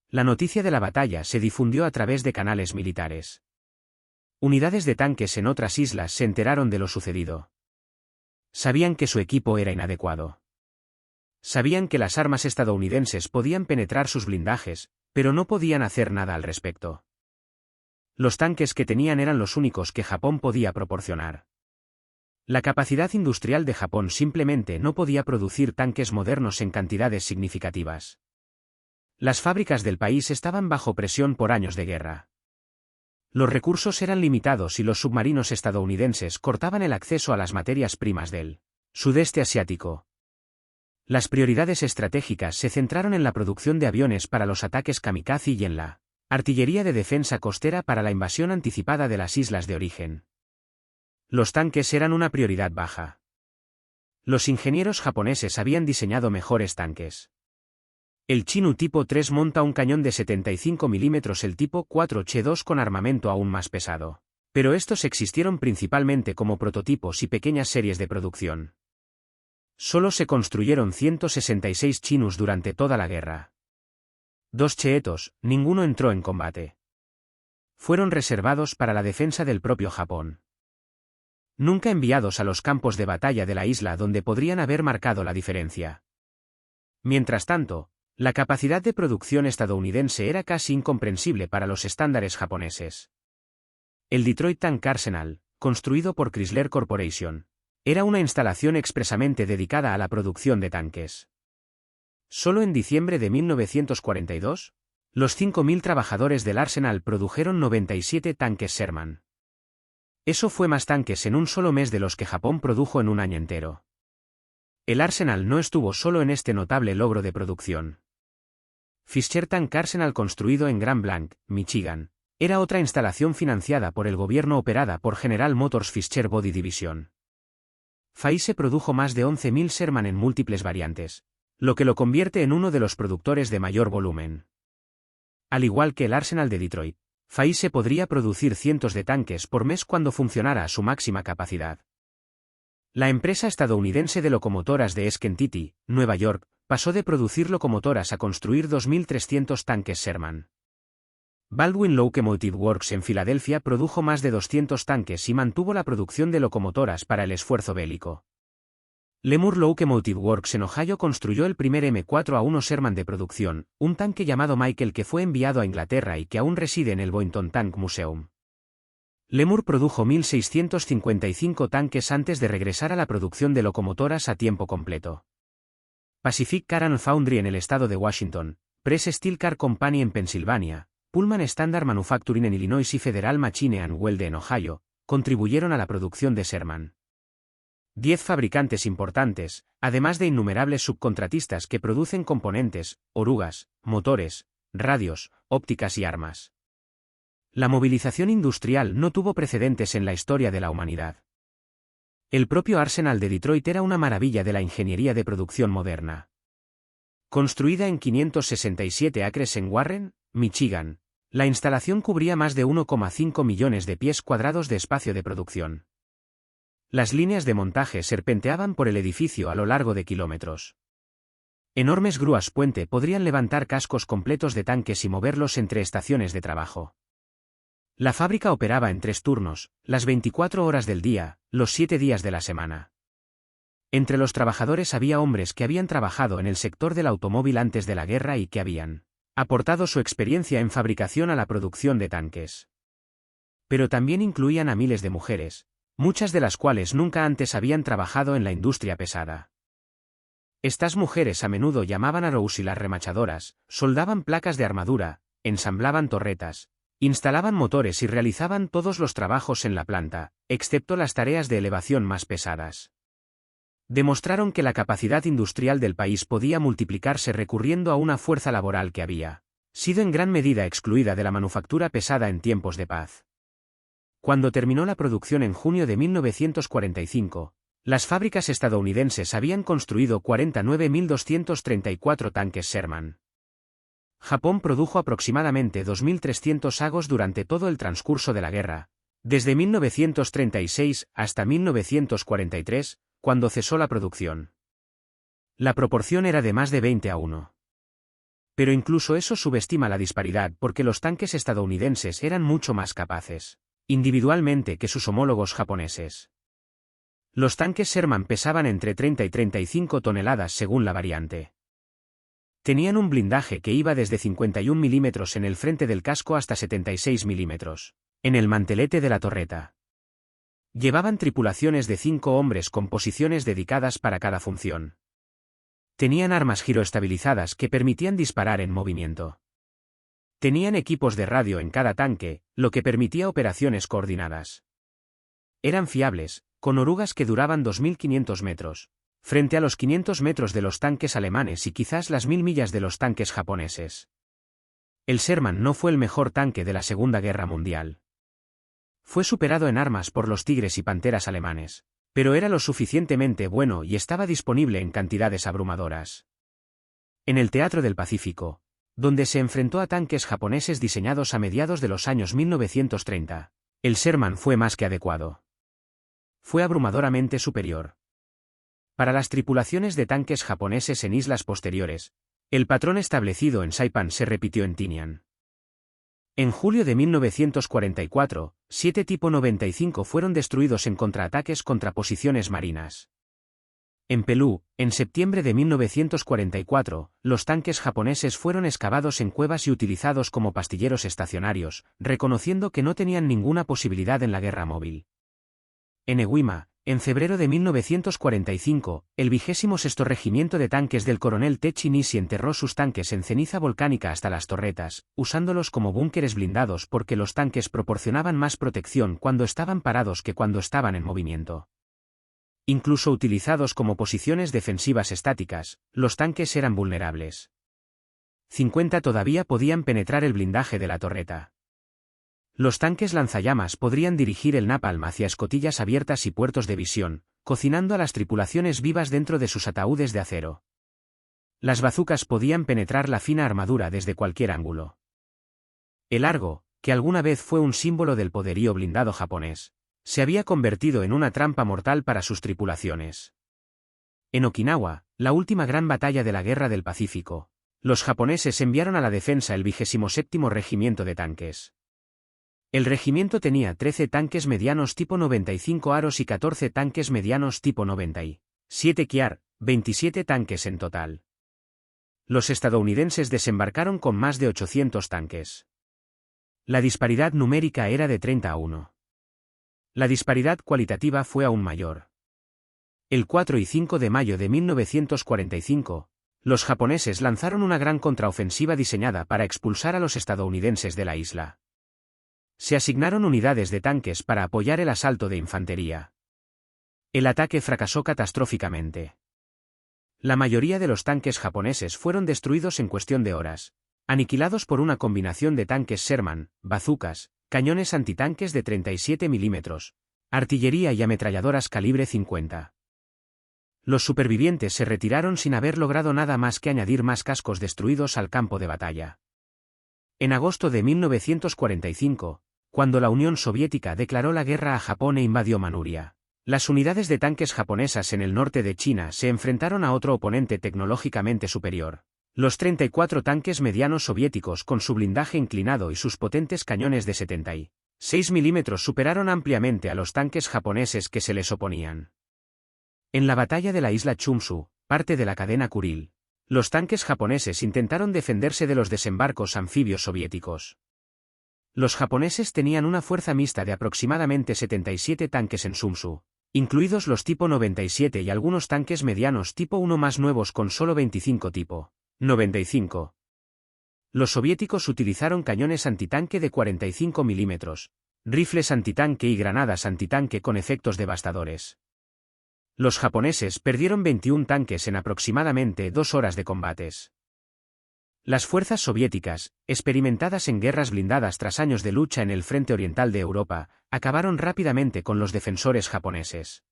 La noticia de la batalla se difundió a través de canales militares. Unidades de tanques en otras islas se enteraron de lo sucedido. Sabían que su equipo era inadecuado. Sabían que las armas estadounidenses podían penetrar sus blindajes, pero no podían hacer nada al respecto. Los tanques que tenían eran los únicos que Japón podía proporcionar. La capacidad industrial de Japón simplemente no podía producir tanques modernos en cantidades significativas. Las fábricas del país estaban bajo presión por años de guerra. Los recursos eran limitados y los submarinos estadounidenses cortaban el acceso a las materias primas del sudeste asiático. Las prioridades estratégicas se centraron en la producción de aviones para los ataques kamikaze y en la artillería de defensa costera para la invasión anticipada de las islas de origen. Los tanques eran una prioridad baja. Los ingenieros japoneses habían diseñado mejores tanques. El Chinu tipo 3 monta un cañón de 75 mm, el tipo 4Ch2 con armamento aún más pesado. Pero estos existieron principalmente como prototipos y pequeñas series de producción. Solo se construyeron 166 Chinus durante toda la guerra. 2 Cheetos, ninguno entró en combate. Fueron reservados para la defensa del propio Japón. Nunca enviados a los campos de batalla de la isla donde podrían haber marcado la diferencia. Mientras tanto, la capacidad de producción estadounidense era casi incomprensible para los estándares japoneses. El Detroit Tank Arsenal, construido por Chrysler Corporation, era una instalación expresamente dedicada a la producción de tanques. Solo en diciembre de 1942, los 5.000 trabajadores del Arsenal produjeron 97 tanques Sherman. Eso fue más tanques en un solo mes de los que Japón produjo en un año entero. El Arsenal no estuvo solo en este notable logro de producción. Fisher Tank Arsenal, construido en Grand Blanc, Michigan, era otra instalación financiada por el gobierno operada por General Motors Fisher Body Division. Faise produjo más de 11.000 Sherman en múltiples variantes, lo que lo convierte en uno de los productores de mayor volumen. Al igual que el Arsenal de Detroit, Faise podría producir cientos de tanques por mes cuando funcionara a su máxima capacidad. La empresa estadounidense de locomotoras de Schenectady, Nueva York, pasó de producir locomotoras a construir 2.300 tanques Sherman. Baldwin Locomotive Works en Filadelfia produjo más de 200 tanques y mantuvo la producción de locomotoras para el esfuerzo bélico. Lemur Locomotive Works en Ohio construyó el primer M4A1 Sherman de producción, un tanque llamado Michael que fue enviado a Inglaterra y que aún reside en el Boynton Tank Museum. Lemur produjo 1.655 tanques antes de regresar a la producción de locomotoras a tiempo completo. Pacific Car and Foundry en el estado de Washington, Press Steel Car Company en Pensilvania, Pullman Standard Manufacturing en Illinois y Federal Machine and Weld en Ohio, contribuyeron a la producción de Sherman. 10 fabricantes importantes, además de innumerables subcontratistas que producen componentes, orugas, motores, radios, ópticas y armas. La movilización industrial no tuvo precedentes en la historia de la humanidad. El propio Arsenal de Detroit era una maravilla de la ingeniería de producción moderna. Construida en 567 acres en Warren, Michigan, la instalación cubría más de 1,5 millones de pies cuadrados de espacio de producción. Las líneas de montaje serpenteaban por el edificio a lo largo de kilómetros. Enormes grúas puente podrían levantar cascos completos de tanques y moverlos entre estaciones de trabajo. La fábrica operaba en 3 turnos, las 24 horas del día, los 7 días de la semana. Entre los trabajadores había hombres que habían trabajado en el sector del automóvil antes de la guerra y que habían aportado su experiencia en fabricación a la producción de tanques. Pero también incluían a miles de mujeres, muchas de las cuales nunca antes habían trabajado en la industria pesada. Estas mujeres a menudo llamaban a Rose y las remachadoras, soldaban placas de armadura, ensamblaban torretas, instalaban motores y realizaban todos los trabajos en la planta, excepto las tareas de elevación más pesadas. Demostraron que la capacidad industrial del país podía multiplicarse recurriendo a una fuerza laboral que había sido en gran medida excluida de la manufactura pesada en tiempos de paz. Cuando terminó la producción en junio de 1945, las fábricas estadounidenses habían construido 49.234 tanques Sherman. Japón produjo aproximadamente 2.300 Agos durante todo el transcurso de la guerra, desde 1936 hasta 1943, cuando cesó la producción. La proporción era de más de 20-1. Pero incluso eso subestima la disparidad porque los tanques estadounidenses eran mucho más capaces, individualmente, que sus homólogos japoneses. Los tanques Sherman pesaban entre 30 y 35 toneladas según la variante. Tenían un blindaje que iba desde 51 milímetros en el frente del casco hasta 76 milímetros en el mantelete de la torreta. Llevaban tripulaciones de 5 hombres con posiciones dedicadas para cada función. Tenían armas giroestabilizadas que permitían disparar en movimiento. Tenían equipos de radio en cada tanque, lo que permitía operaciones coordinadas. Eran fiables, con orugas que duraban 2.500 metros, frente a los 500 metros de los tanques alemanes y quizás las 1.000 millas de los tanques japoneses. El Sherman no fue el mejor tanque de la Segunda Guerra Mundial. Fue superado en armas por los Tigres y Panteras alemanes, pero era lo suficientemente bueno y estaba disponible en cantidades abrumadoras. En el Teatro del Pacífico, donde se enfrentó a tanques japoneses diseñados a mediados de los años 1930, el Sherman fue más que adecuado. Fue abrumadoramente superior. Para las tripulaciones de tanques japoneses en islas posteriores, el patrón establecido en Saipan se repitió en Tinian. En julio de 1944, 7 Tipo 95 fueron destruidos en contraataques contra posiciones marinas. En Pelú, en septiembre de 1944, los tanques japoneses fueron excavados en cuevas y utilizados como pastilleros estacionarios, reconociendo que no tenían ninguna posibilidad en la guerra móvil. En Eguima, en febrero de 1945, el 26º Regimiento de Tanques del coronel Techi Nishi enterró sus tanques en ceniza volcánica hasta las torretas, usándolos como búnkeres blindados porque los tanques proporcionaban más protección cuando estaban parados que cuando estaban en movimiento. Incluso utilizados como posiciones defensivas estáticas, los tanques eran vulnerables. 50 todavía podían penetrar el blindaje de la torreta. Los tanques lanzallamas podrían dirigir el napalm hacia escotillas abiertas y puertos de visión, cocinando a las tripulaciones vivas dentro de sus ataúdes de acero. Las bazucas podían penetrar la fina armadura desde cualquier ángulo. El Argo, que alguna vez fue un símbolo del poderío blindado japonés, se había convertido en una trampa mortal para sus tripulaciones. En Okinawa, la última gran batalla de la Guerra del Pacífico, los japoneses enviaron a la defensa el 27º Regimiento de Tanques. El regimiento tenía 13 tanques medianos tipo 95 aros y 14 tanques medianos tipo 97 Kiar, 27 tanques en total. Los estadounidenses desembarcaron con más de 800 tanques. La disparidad numérica era de 30 a 1. La disparidad cualitativa fue aún mayor. El 4 y 5 de mayo de 1945, los japoneses lanzaron una gran contraofensiva diseñada para expulsar a los estadounidenses de la isla. Se asignaron unidades de tanques para apoyar el asalto de infantería. El ataque fracasó catastróficamente. La mayoría de los tanques japoneses fueron destruidos en cuestión de horas, aniquilados por una combinación de tanques Sherman, bazucas, cañones antitanques de 37 milímetros, artillería y ametralladoras calibre 50. Los supervivientes se retiraron sin haber logrado nada más que añadir más cascos destruidos al campo de batalla. En agosto de 1945, cuando la Unión Soviética declaró la guerra a Japón e invadió Manuria, las unidades de tanques japonesas en el norte de China se enfrentaron a otro oponente tecnológicamente superior. Los 34 tanques medianos soviéticos con su blindaje inclinado y sus potentes cañones de 76 milímetros superaron ampliamente a los tanques japoneses que se les oponían. En la batalla de la isla Chumsu, parte de la cadena Kuril, los tanques japoneses intentaron defenderse de los desembarcos anfibios soviéticos. Los japoneses tenían una fuerza mixta de aproximadamente 77 tanques en Chumsu, incluidos los tipo 97 y algunos tanques medianos tipo 1 más nuevos con solo 25 tipo 95. Los soviéticos utilizaron cañones antitanque de 45 milímetros, rifles antitanque y granadas antitanque con efectos devastadores. Los japoneses perdieron 21 tanques en aproximadamente 2 horas de combates. Las fuerzas soviéticas, experimentadas en guerras blindadas tras años de lucha en el frente oriental de Europa, acabaron rápidamente con los defensores japoneses.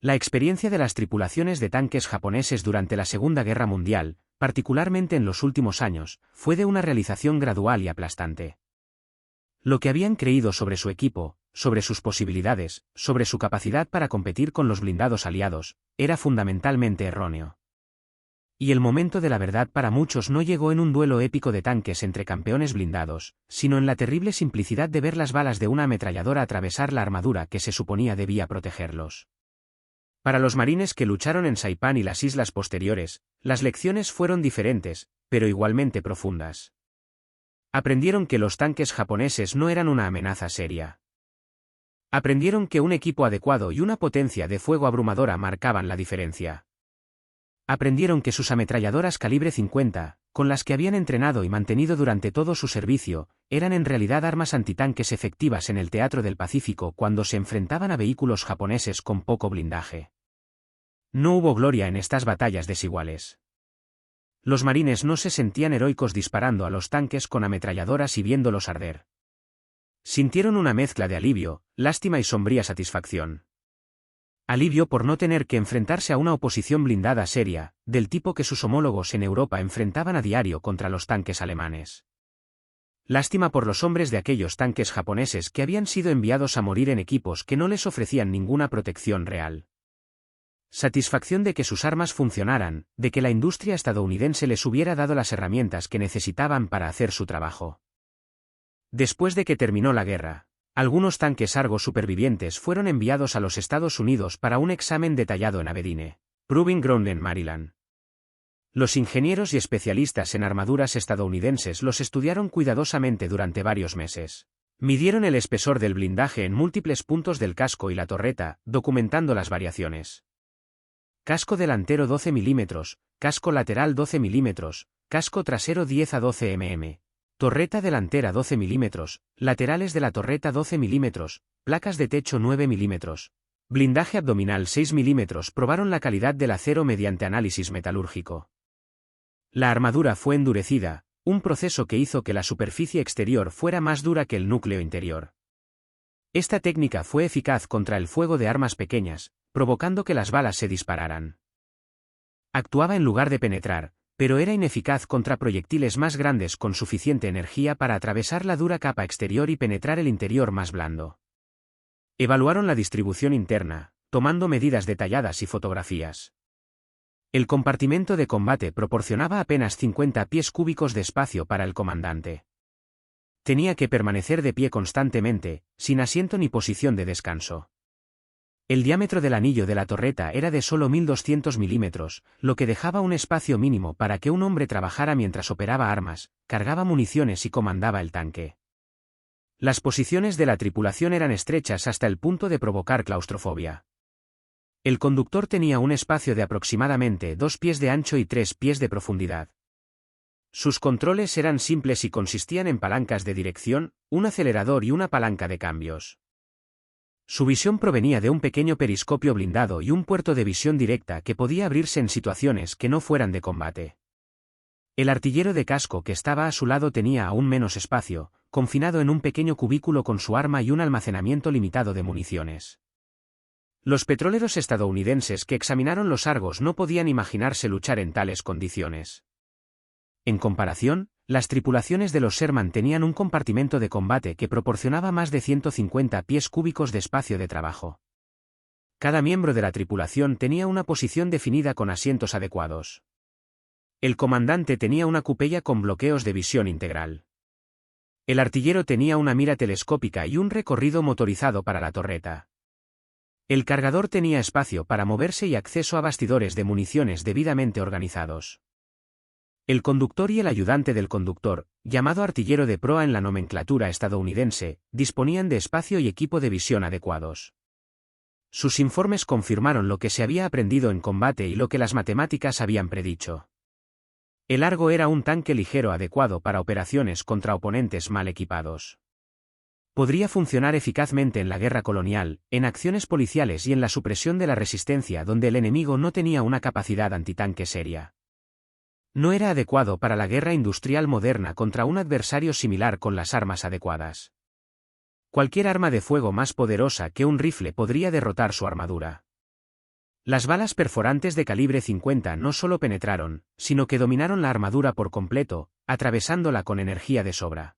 La experiencia de las tripulaciones de tanques japoneses durante la Segunda Guerra Mundial, particularmente en los últimos años, fue de una realización gradual y aplastante. Lo que habían creído sobre su equipo, sobre sus posibilidades, sobre su capacidad para competir con los blindados aliados, era fundamentalmente erróneo. Y el momento de la verdad para muchos no llegó en un duelo épico de tanques entre campeones blindados, sino en la terrible simplicidad de ver las balas de una ametralladora atravesar la armadura que se suponía debía protegerlos. Para los marines que lucharon en Saipán y las islas posteriores, las lecciones fueron diferentes, pero igualmente profundas. Aprendieron que los tanques japoneses no eran una amenaza seria. Aprendieron que un equipo adecuado y una potencia de fuego abrumadora marcaban la diferencia. Aprendieron que sus ametralladoras calibre 50, con las que habían entrenado y mantenido durante todo su servicio, eran en realidad armas antitanques efectivas en el teatro del Pacífico cuando se enfrentaban a vehículos japoneses con poco blindaje. No hubo gloria en estas batallas desiguales. Los marines no se sentían heroicos disparando a los tanques con ametralladoras y viéndolos arder. Sintieron una mezcla de alivio, lástima y sombría satisfacción. Alivio por no tener que enfrentarse a una oposición blindada seria, del tipo que sus homólogos en Europa enfrentaban a diario contra los tanques alemanes. Lástima por los hombres de aquellos tanques japoneses que habían sido enviados a morir en equipos que no les ofrecían ninguna protección real. Satisfacción de que sus armas funcionaran, de que la industria estadounidense les hubiera dado las herramientas que necesitaban para hacer su trabajo. Después de que terminó la guerra, algunos tanques Argo supervivientes fueron enviados a los Estados Unidos para un examen detallado en Aberdeen, Proving Ground en Maryland. Los ingenieros y especialistas en armaduras estadounidenses los estudiaron cuidadosamente durante varios meses. Midieron el espesor del blindaje en múltiples puntos del casco y la torreta, documentando las variaciones. Casco delantero 12 milímetros, casco lateral 12 milímetros, casco trasero 10 a 12 mm. Torreta delantera 12 milímetros, laterales de la torreta 12 milímetros, placas de techo 9 milímetros. Blindaje abdominal 6 milímetros. Probaron la calidad del acero mediante análisis metalúrgico. La armadura fue endurecida, un proceso que hizo que la superficie exterior fuera más dura que el núcleo interior. Esta técnica fue eficaz contra el fuego de armas pequeñas, provocando que las balas se dispararan. Actuaba en lugar de penetrar, pero era ineficaz contra proyectiles más grandes con suficiente energía para atravesar la dura capa exterior y penetrar el interior más blando. Evaluaron la distribución interna, tomando medidas detalladas y fotografías. El compartimento de combate proporcionaba apenas 50 pies cúbicos de espacio para el comandante. Tenía que permanecer de pie constantemente, sin asiento ni posición de descanso. El diámetro del anillo de la torreta era de solo 1200 milímetros, lo que dejaba un espacio mínimo para que un hombre trabajara mientras operaba armas, cargaba municiones y comandaba el tanque. Las posiciones de la tripulación eran estrechas hasta el punto de provocar claustrofobia. El conductor tenía un espacio de aproximadamente 2 pies de ancho y 3 pies de profundidad. Sus controles eran simples y consistían en palancas de dirección, un acelerador y una palanca de cambios. Su visión provenía de un pequeño periscopio blindado y un puerto de visión directa que podía abrirse en situaciones que no fueran de combate. El artillero de casco que estaba a su lado tenía aún menos espacio, confinado en un pequeño cubículo con su arma y un almacenamiento limitado de municiones. Los petroleros estadounidenses que examinaron los Argos no podían imaginarse luchar en tales condiciones. En comparación, las tripulaciones de los Sherman tenían un compartimento de combate que proporcionaba más de 150 pies cúbicos de espacio de trabajo. Cada miembro de la tripulación tenía una posición definida con asientos adecuados. El comandante tenía una cupella con bloqueos de visión integral. El artillero tenía una mira telescópica y un recorrido motorizado para la torreta. El cargador tenía espacio para moverse y acceso a bastidores de municiones debidamente organizados. El conductor y el ayudante del conductor, llamado artillero de proa en la nomenclatura estadounidense, disponían de espacio y equipo de visión adecuados. Sus informes confirmaron lo que se había aprendido en combate y lo que las matemáticas habían predicho. El Argo era un tanque ligero adecuado para operaciones contra oponentes mal equipados. Podría funcionar eficazmente en la guerra colonial, en acciones policiales y en la supresión de la resistencia donde el enemigo no tenía una capacidad antitanque seria. No era adecuado para la guerra industrial moderna contra un adversario similar con las armas adecuadas. Cualquier arma de fuego más poderosa que un rifle podría derrotar su armadura. Las balas perforantes de calibre 50 no solo penetraron, sino que dominaron la armadura por completo, atravesándola con energía de sobra.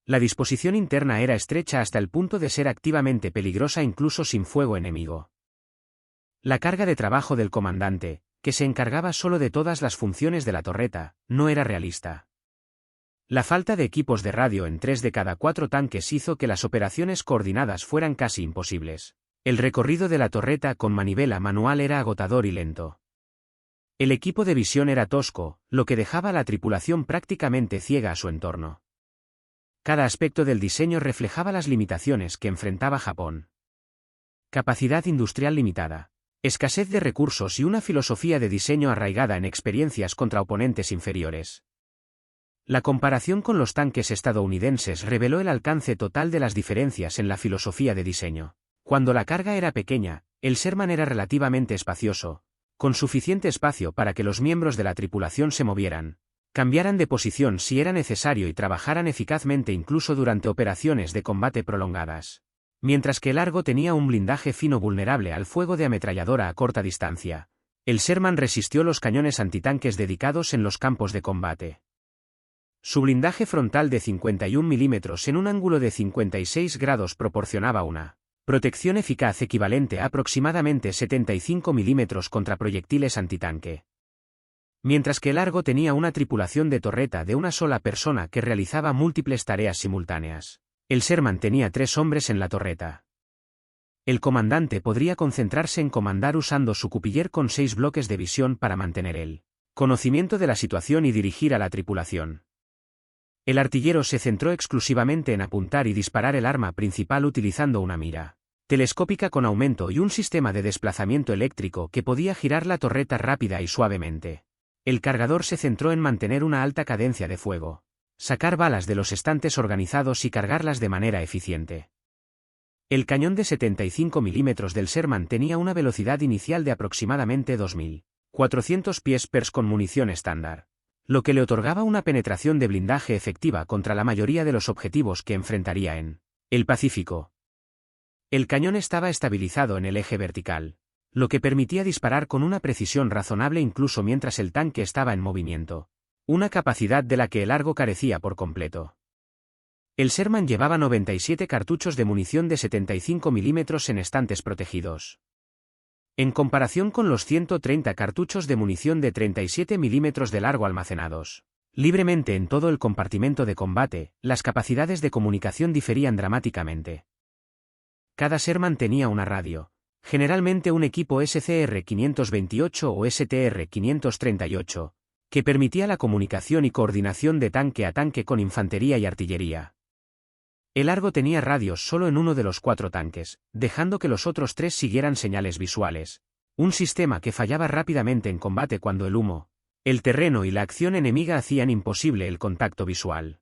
La disposición interna era estrecha hasta el punto de ser activamente peligrosa incluso sin fuego enemigo. La carga de trabajo del comandante, que se encargaba solo de todas las funciones de la torreta, no era realista. La falta de equipos de radio en 3 de cada 4 tanques hizo que las operaciones coordinadas fueran casi imposibles. El recorrido de la torreta con manivela manual era agotador y lento. El equipo de visión era tosco, lo que dejaba a la tripulación prácticamente ciega a su entorno. Cada aspecto del diseño reflejaba las limitaciones que enfrentaba Japón. Capacidad industrial limitada, escasez de recursos y una filosofía de diseño arraigada en experiencias contra oponentes inferiores. La comparación con los tanques estadounidenses reveló el alcance total de las diferencias en la filosofía de diseño. Cuando la carga era pequeña, el Sherman era relativamente espacioso, con suficiente espacio para que los miembros de la tripulación se movieran, cambiaran de posición si era necesario y trabajaran eficazmente incluso durante operaciones de combate prolongadas. Mientras que el Argo tenía un blindaje fino vulnerable al fuego de ametralladora a corta distancia, el Sherman resistió los cañones antitanques dedicados en los campos de combate. Su blindaje frontal de 51 milímetros en un ángulo de 56 grados proporcionaba una protección eficaz equivalente a aproximadamente 75 milímetros contra proyectiles antitanque. Mientras que el Argo tenía una tripulación de torreta de una sola persona que realizaba múltiples tareas simultáneas. El Sherman tenía 3 hombres en la torreta. El comandante podría concentrarse en comandar usando su cupiller con 6 bloques de visión para mantener el conocimiento de la situación y dirigir a la tripulación. El artillero se centró exclusivamente en apuntar y disparar el arma principal utilizando una mira telescópica con aumento y un sistema de desplazamiento eléctrico que podía girar la torreta rápida y suavemente. El cargador se centró en mantener una alta cadencia de fuego, sacar balas de los estantes organizados y cargarlas de manera eficiente. El cañón de 75 milímetros del Sherman tenía una velocidad inicial de aproximadamente 2400 pies pers con munición estándar, lo que le otorgaba una penetración de blindaje efectiva contra la mayoría de los objetivos que enfrentaría en el Pacífico. El cañón estaba estabilizado en el eje vertical, lo que permitía disparar con una precisión razonable incluso mientras el tanque estaba en movimiento, una capacidad de la que el Argo carecía por completo. El Sherman llevaba 97 cartuchos de munición de 75 milímetros en estantes protegidos. En comparación con los 130 cartuchos de munición de 37 milímetros de largo almacenados libremente en todo el compartimento de combate, las capacidades de comunicación diferían dramáticamente. Cada Sherman tenía una radio, generalmente un equipo SCR-528 o STR-538, que permitía la comunicación y coordinación de tanque a tanque con infantería y artillería. El Argo tenía radios solo en uno de los 4 tanques, dejando que los otros 3 siguieran señales visuales, un sistema que fallaba rápidamente en combate cuando el humo, el terreno y la acción enemiga hacían imposible el contacto visual.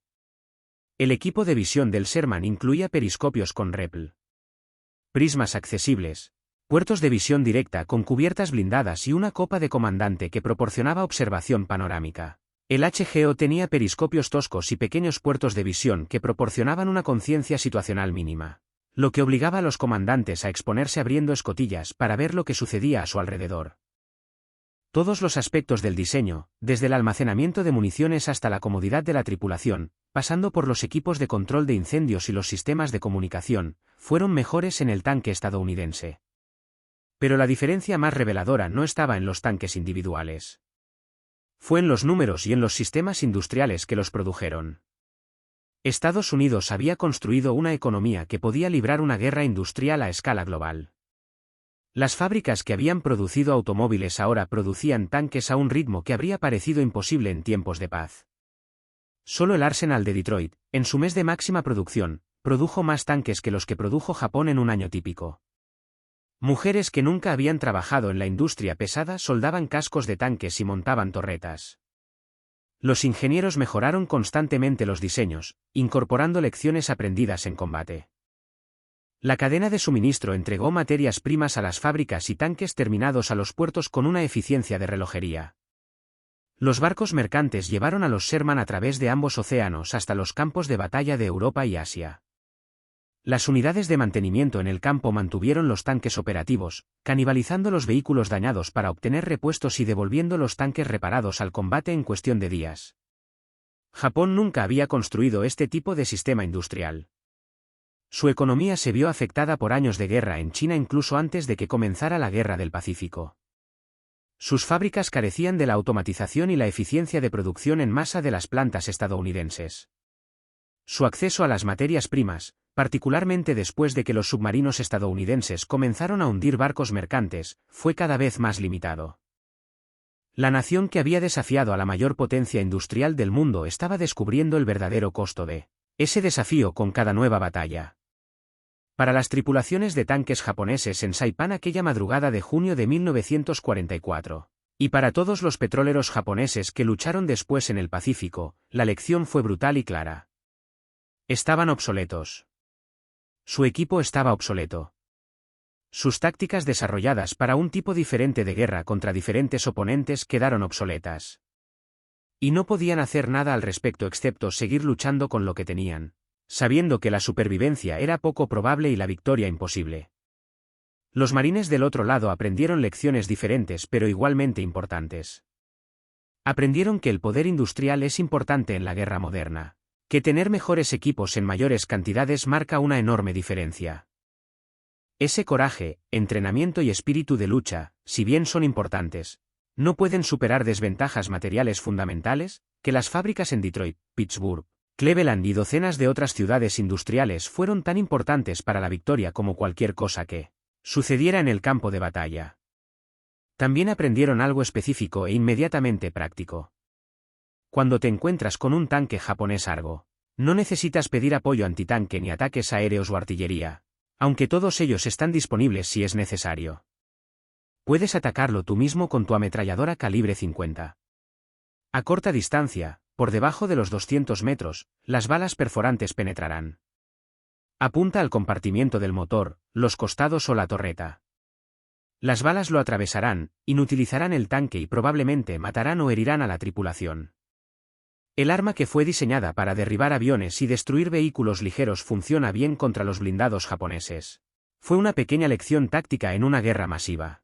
El equipo de visión del Sherman incluía periscopios con REPL, prismas accesibles, puertos de visión directa con cubiertas blindadas y una copa de comandante que proporcionaba observación panorámica. El HGO tenía periscopios toscos y pequeños puertos de visión que proporcionaban una conciencia situacional mínima, lo que obligaba a los comandantes a exponerse abriendo escotillas para ver lo que sucedía a su alrededor. Todos los aspectos del diseño, desde el almacenamiento de municiones hasta la comodidad de la tripulación, pasando por los equipos de control de incendios y los sistemas de comunicación, fueron mejores en el tanque estadounidense. Pero la diferencia más reveladora no estaba en los tanques individuales. Fue en los números y en los sistemas industriales que los produjeron. Estados Unidos había construido una economía que podía librar una guerra industrial a escala global. Las fábricas que habían producido automóviles ahora producían tanques a un ritmo que habría parecido imposible en tiempos de paz. Solo el Arsenal de Detroit, en su mes de máxima producción, produjo más tanques que los que produjo Japón en un año típico. Mujeres que nunca habían trabajado en la industria pesada soldaban cascos de tanques y montaban torretas. Los ingenieros mejoraron constantemente los diseños, incorporando lecciones aprendidas en combate. La cadena de suministro entregó materias primas a las fábricas y tanques terminados a los puertos con una eficiencia de relojería. Los barcos mercantes llevaron a los Sherman a través de ambos océanos hasta los campos de batalla de Europa y Asia. Las unidades de mantenimiento en el campo mantuvieron los tanques operativos, canibalizando los vehículos dañados para obtener repuestos y devolviendo los tanques reparados al combate en cuestión de días. Japón nunca había construido este tipo de sistema industrial. Su economía se vio afectada por años de guerra en China incluso antes de que comenzara la Guerra del Pacífico. Sus fábricas carecían de la automatización y la eficiencia de producción en masa de las plantas estadounidenses. Su acceso a las materias primas, particularmente después de que los submarinos estadounidenses comenzaron a hundir barcos mercantes, fue cada vez más limitado. La nación que había desafiado a la mayor potencia industrial del mundo estaba descubriendo el verdadero costo de ese desafío con cada nueva batalla. Para las tripulaciones de tanques japoneses en Saipan aquella madrugada de junio de 1944, y para todos los petroleros japoneses que lucharon después en el Pacífico, la lección fue brutal y clara. Estaban obsoletos. Su equipo estaba obsoleto. Sus tácticas desarrolladas para un tipo diferente de guerra contra diferentes oponentes quedaron obsoletas. Y no podían hacer nada al respecto excepto seguir luchando con lo que tenían, sabiendo que la supervivencia era poco probable y la victoria imposible. Los marines del otro lado aprendieron lecciones diferentes pero igualmente importantes. Aprendieron que el poder industrial es importante en la guerra moderna, que tener mejores equipos en mayores cantidades marca una enorme diferencia. Ese coraje, entrenamiento y espíritu de lucha, si bien son importantes, no pueden superar desventajas materiales fundamentales, que las fábricas en Detroit, Pittsburgh, Cleveland y docenas de otras ciudades industriales fueron tan importantes para la victoria como cualquier cosa que sucediera en el campo de batalla. También aprendieron algo específico e inmediatamente práctico. Cuando te encuentras con un tanque japonés Argo, no necesitas pedir apoyo antitanque ni ataques aéreos o artillería, aunque todos ellos están disponibles si es necesario. Puedes atacarlo tú mismo con tu ametralladora calibre 50. A corta distancia, por debajo de los 200 metros, las balas perforantes penetrarán. Apunta al compartimiento del motor, los costados o la torreta. Las balas lo atravesarán, inutilizarán el tanque y probablemente matarán o herirán a la tripulación. El arma que fue diseñada para derribar aviones y destruir vehículos ligeros funciona bien contra los blindados japoneses. Fue una pequeña lección táctica en una guerra masiva.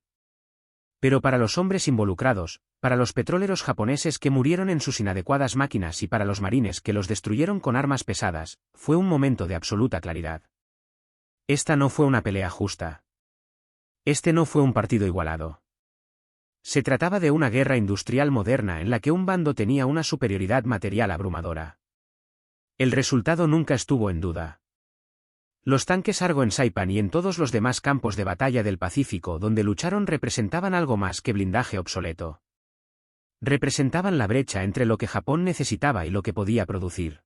Pero para los hombres involucrados, para los petroleros japoneses que murieron en sus inadecuadas máquinas y para los marines que los destruyeron con armas pesadas, fue un momento de absoluta claridad. Esta no fue una pelea justa. Este no fue un partido igualado. Se trataba de una guerra industrial moderna en la que un bando tenía una superioridad material abrumadora. El resultado nunca estuvo en duda. Los tanques Argo en Saipan y en todos los demás campos de batalla del Pacífico donde lucharon representaban algo más que blindaje obsoleto. Representaban la brecha entre lo que Japón necesitaba y lo que podía producir.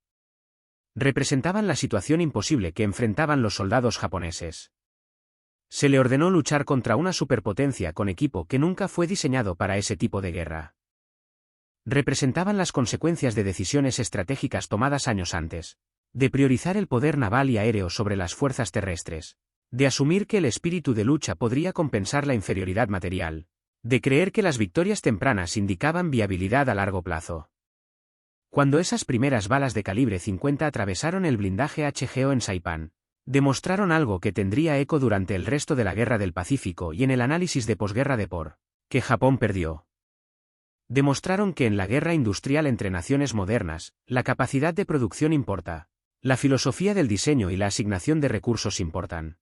Representaban la situación imposible que enfrentaban los soldados japoneses. Se le ordenó luchar contra una superpotencia con equipo que nunca fue diseñado para ese tipo de guerra. Representaban las consecuencias de decisiones estratégicas tomadas años antes, de priorizar el poder naval y aéreo sobre las fuerzas terrestres, de asumir que el espíritu de lucha podría compensar la inferioridad material, de creer que las victorias tempranas indicaban viabilidad a largo plazo. Cuando esas primeras balas de calibre 50 atravesaron el blindaje HGO en Saipan, demostraron algo que tendría eco durante el resto de la Guerra del Pacífico y en el análisis de posguerra de por que Japón perdió. Demostraron que en la guerra industrial entre naciones modernas, la capacidad de producción importa, la filosofía del diseño y la asignación de recursos importan.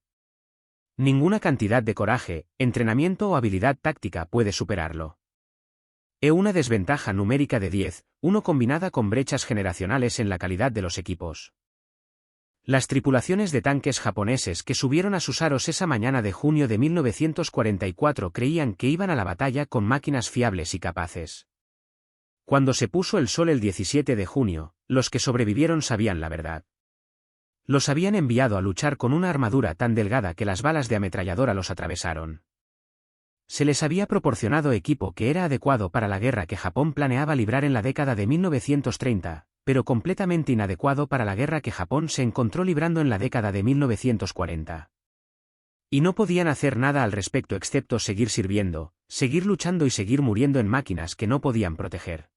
Ninguna cantidad de coraje, entrenamiento o habilidad táctica puede superarlo. Una desventaja numérica de 10-1 combinada con brechas generacionales en la calidad de los equipos. Las tripulaciones de tanques japoneses que subieron a sus aros esa mañana de junio de 1944 creían que iban a la batalla con máquinas fiables y capaces. Cuando se puso el sol el 17 de junio, los que sobrevivieron sabían la verdad. Los habían enviado a luchar con una armadura tan delgada que las balas de ametralladora los atravesaron. Se les había proporcionado equipo que era adecuado para la guerra que Japón planeaba librar en la década de 1930, pero completamente inadecuado para la guerra que Japón se encontró librando en la década de 1940. Y no podían hacer nada al respecto excepto seguir sirviendo, seguir luchando y seguir muriendo en máquinas que no podían proteger.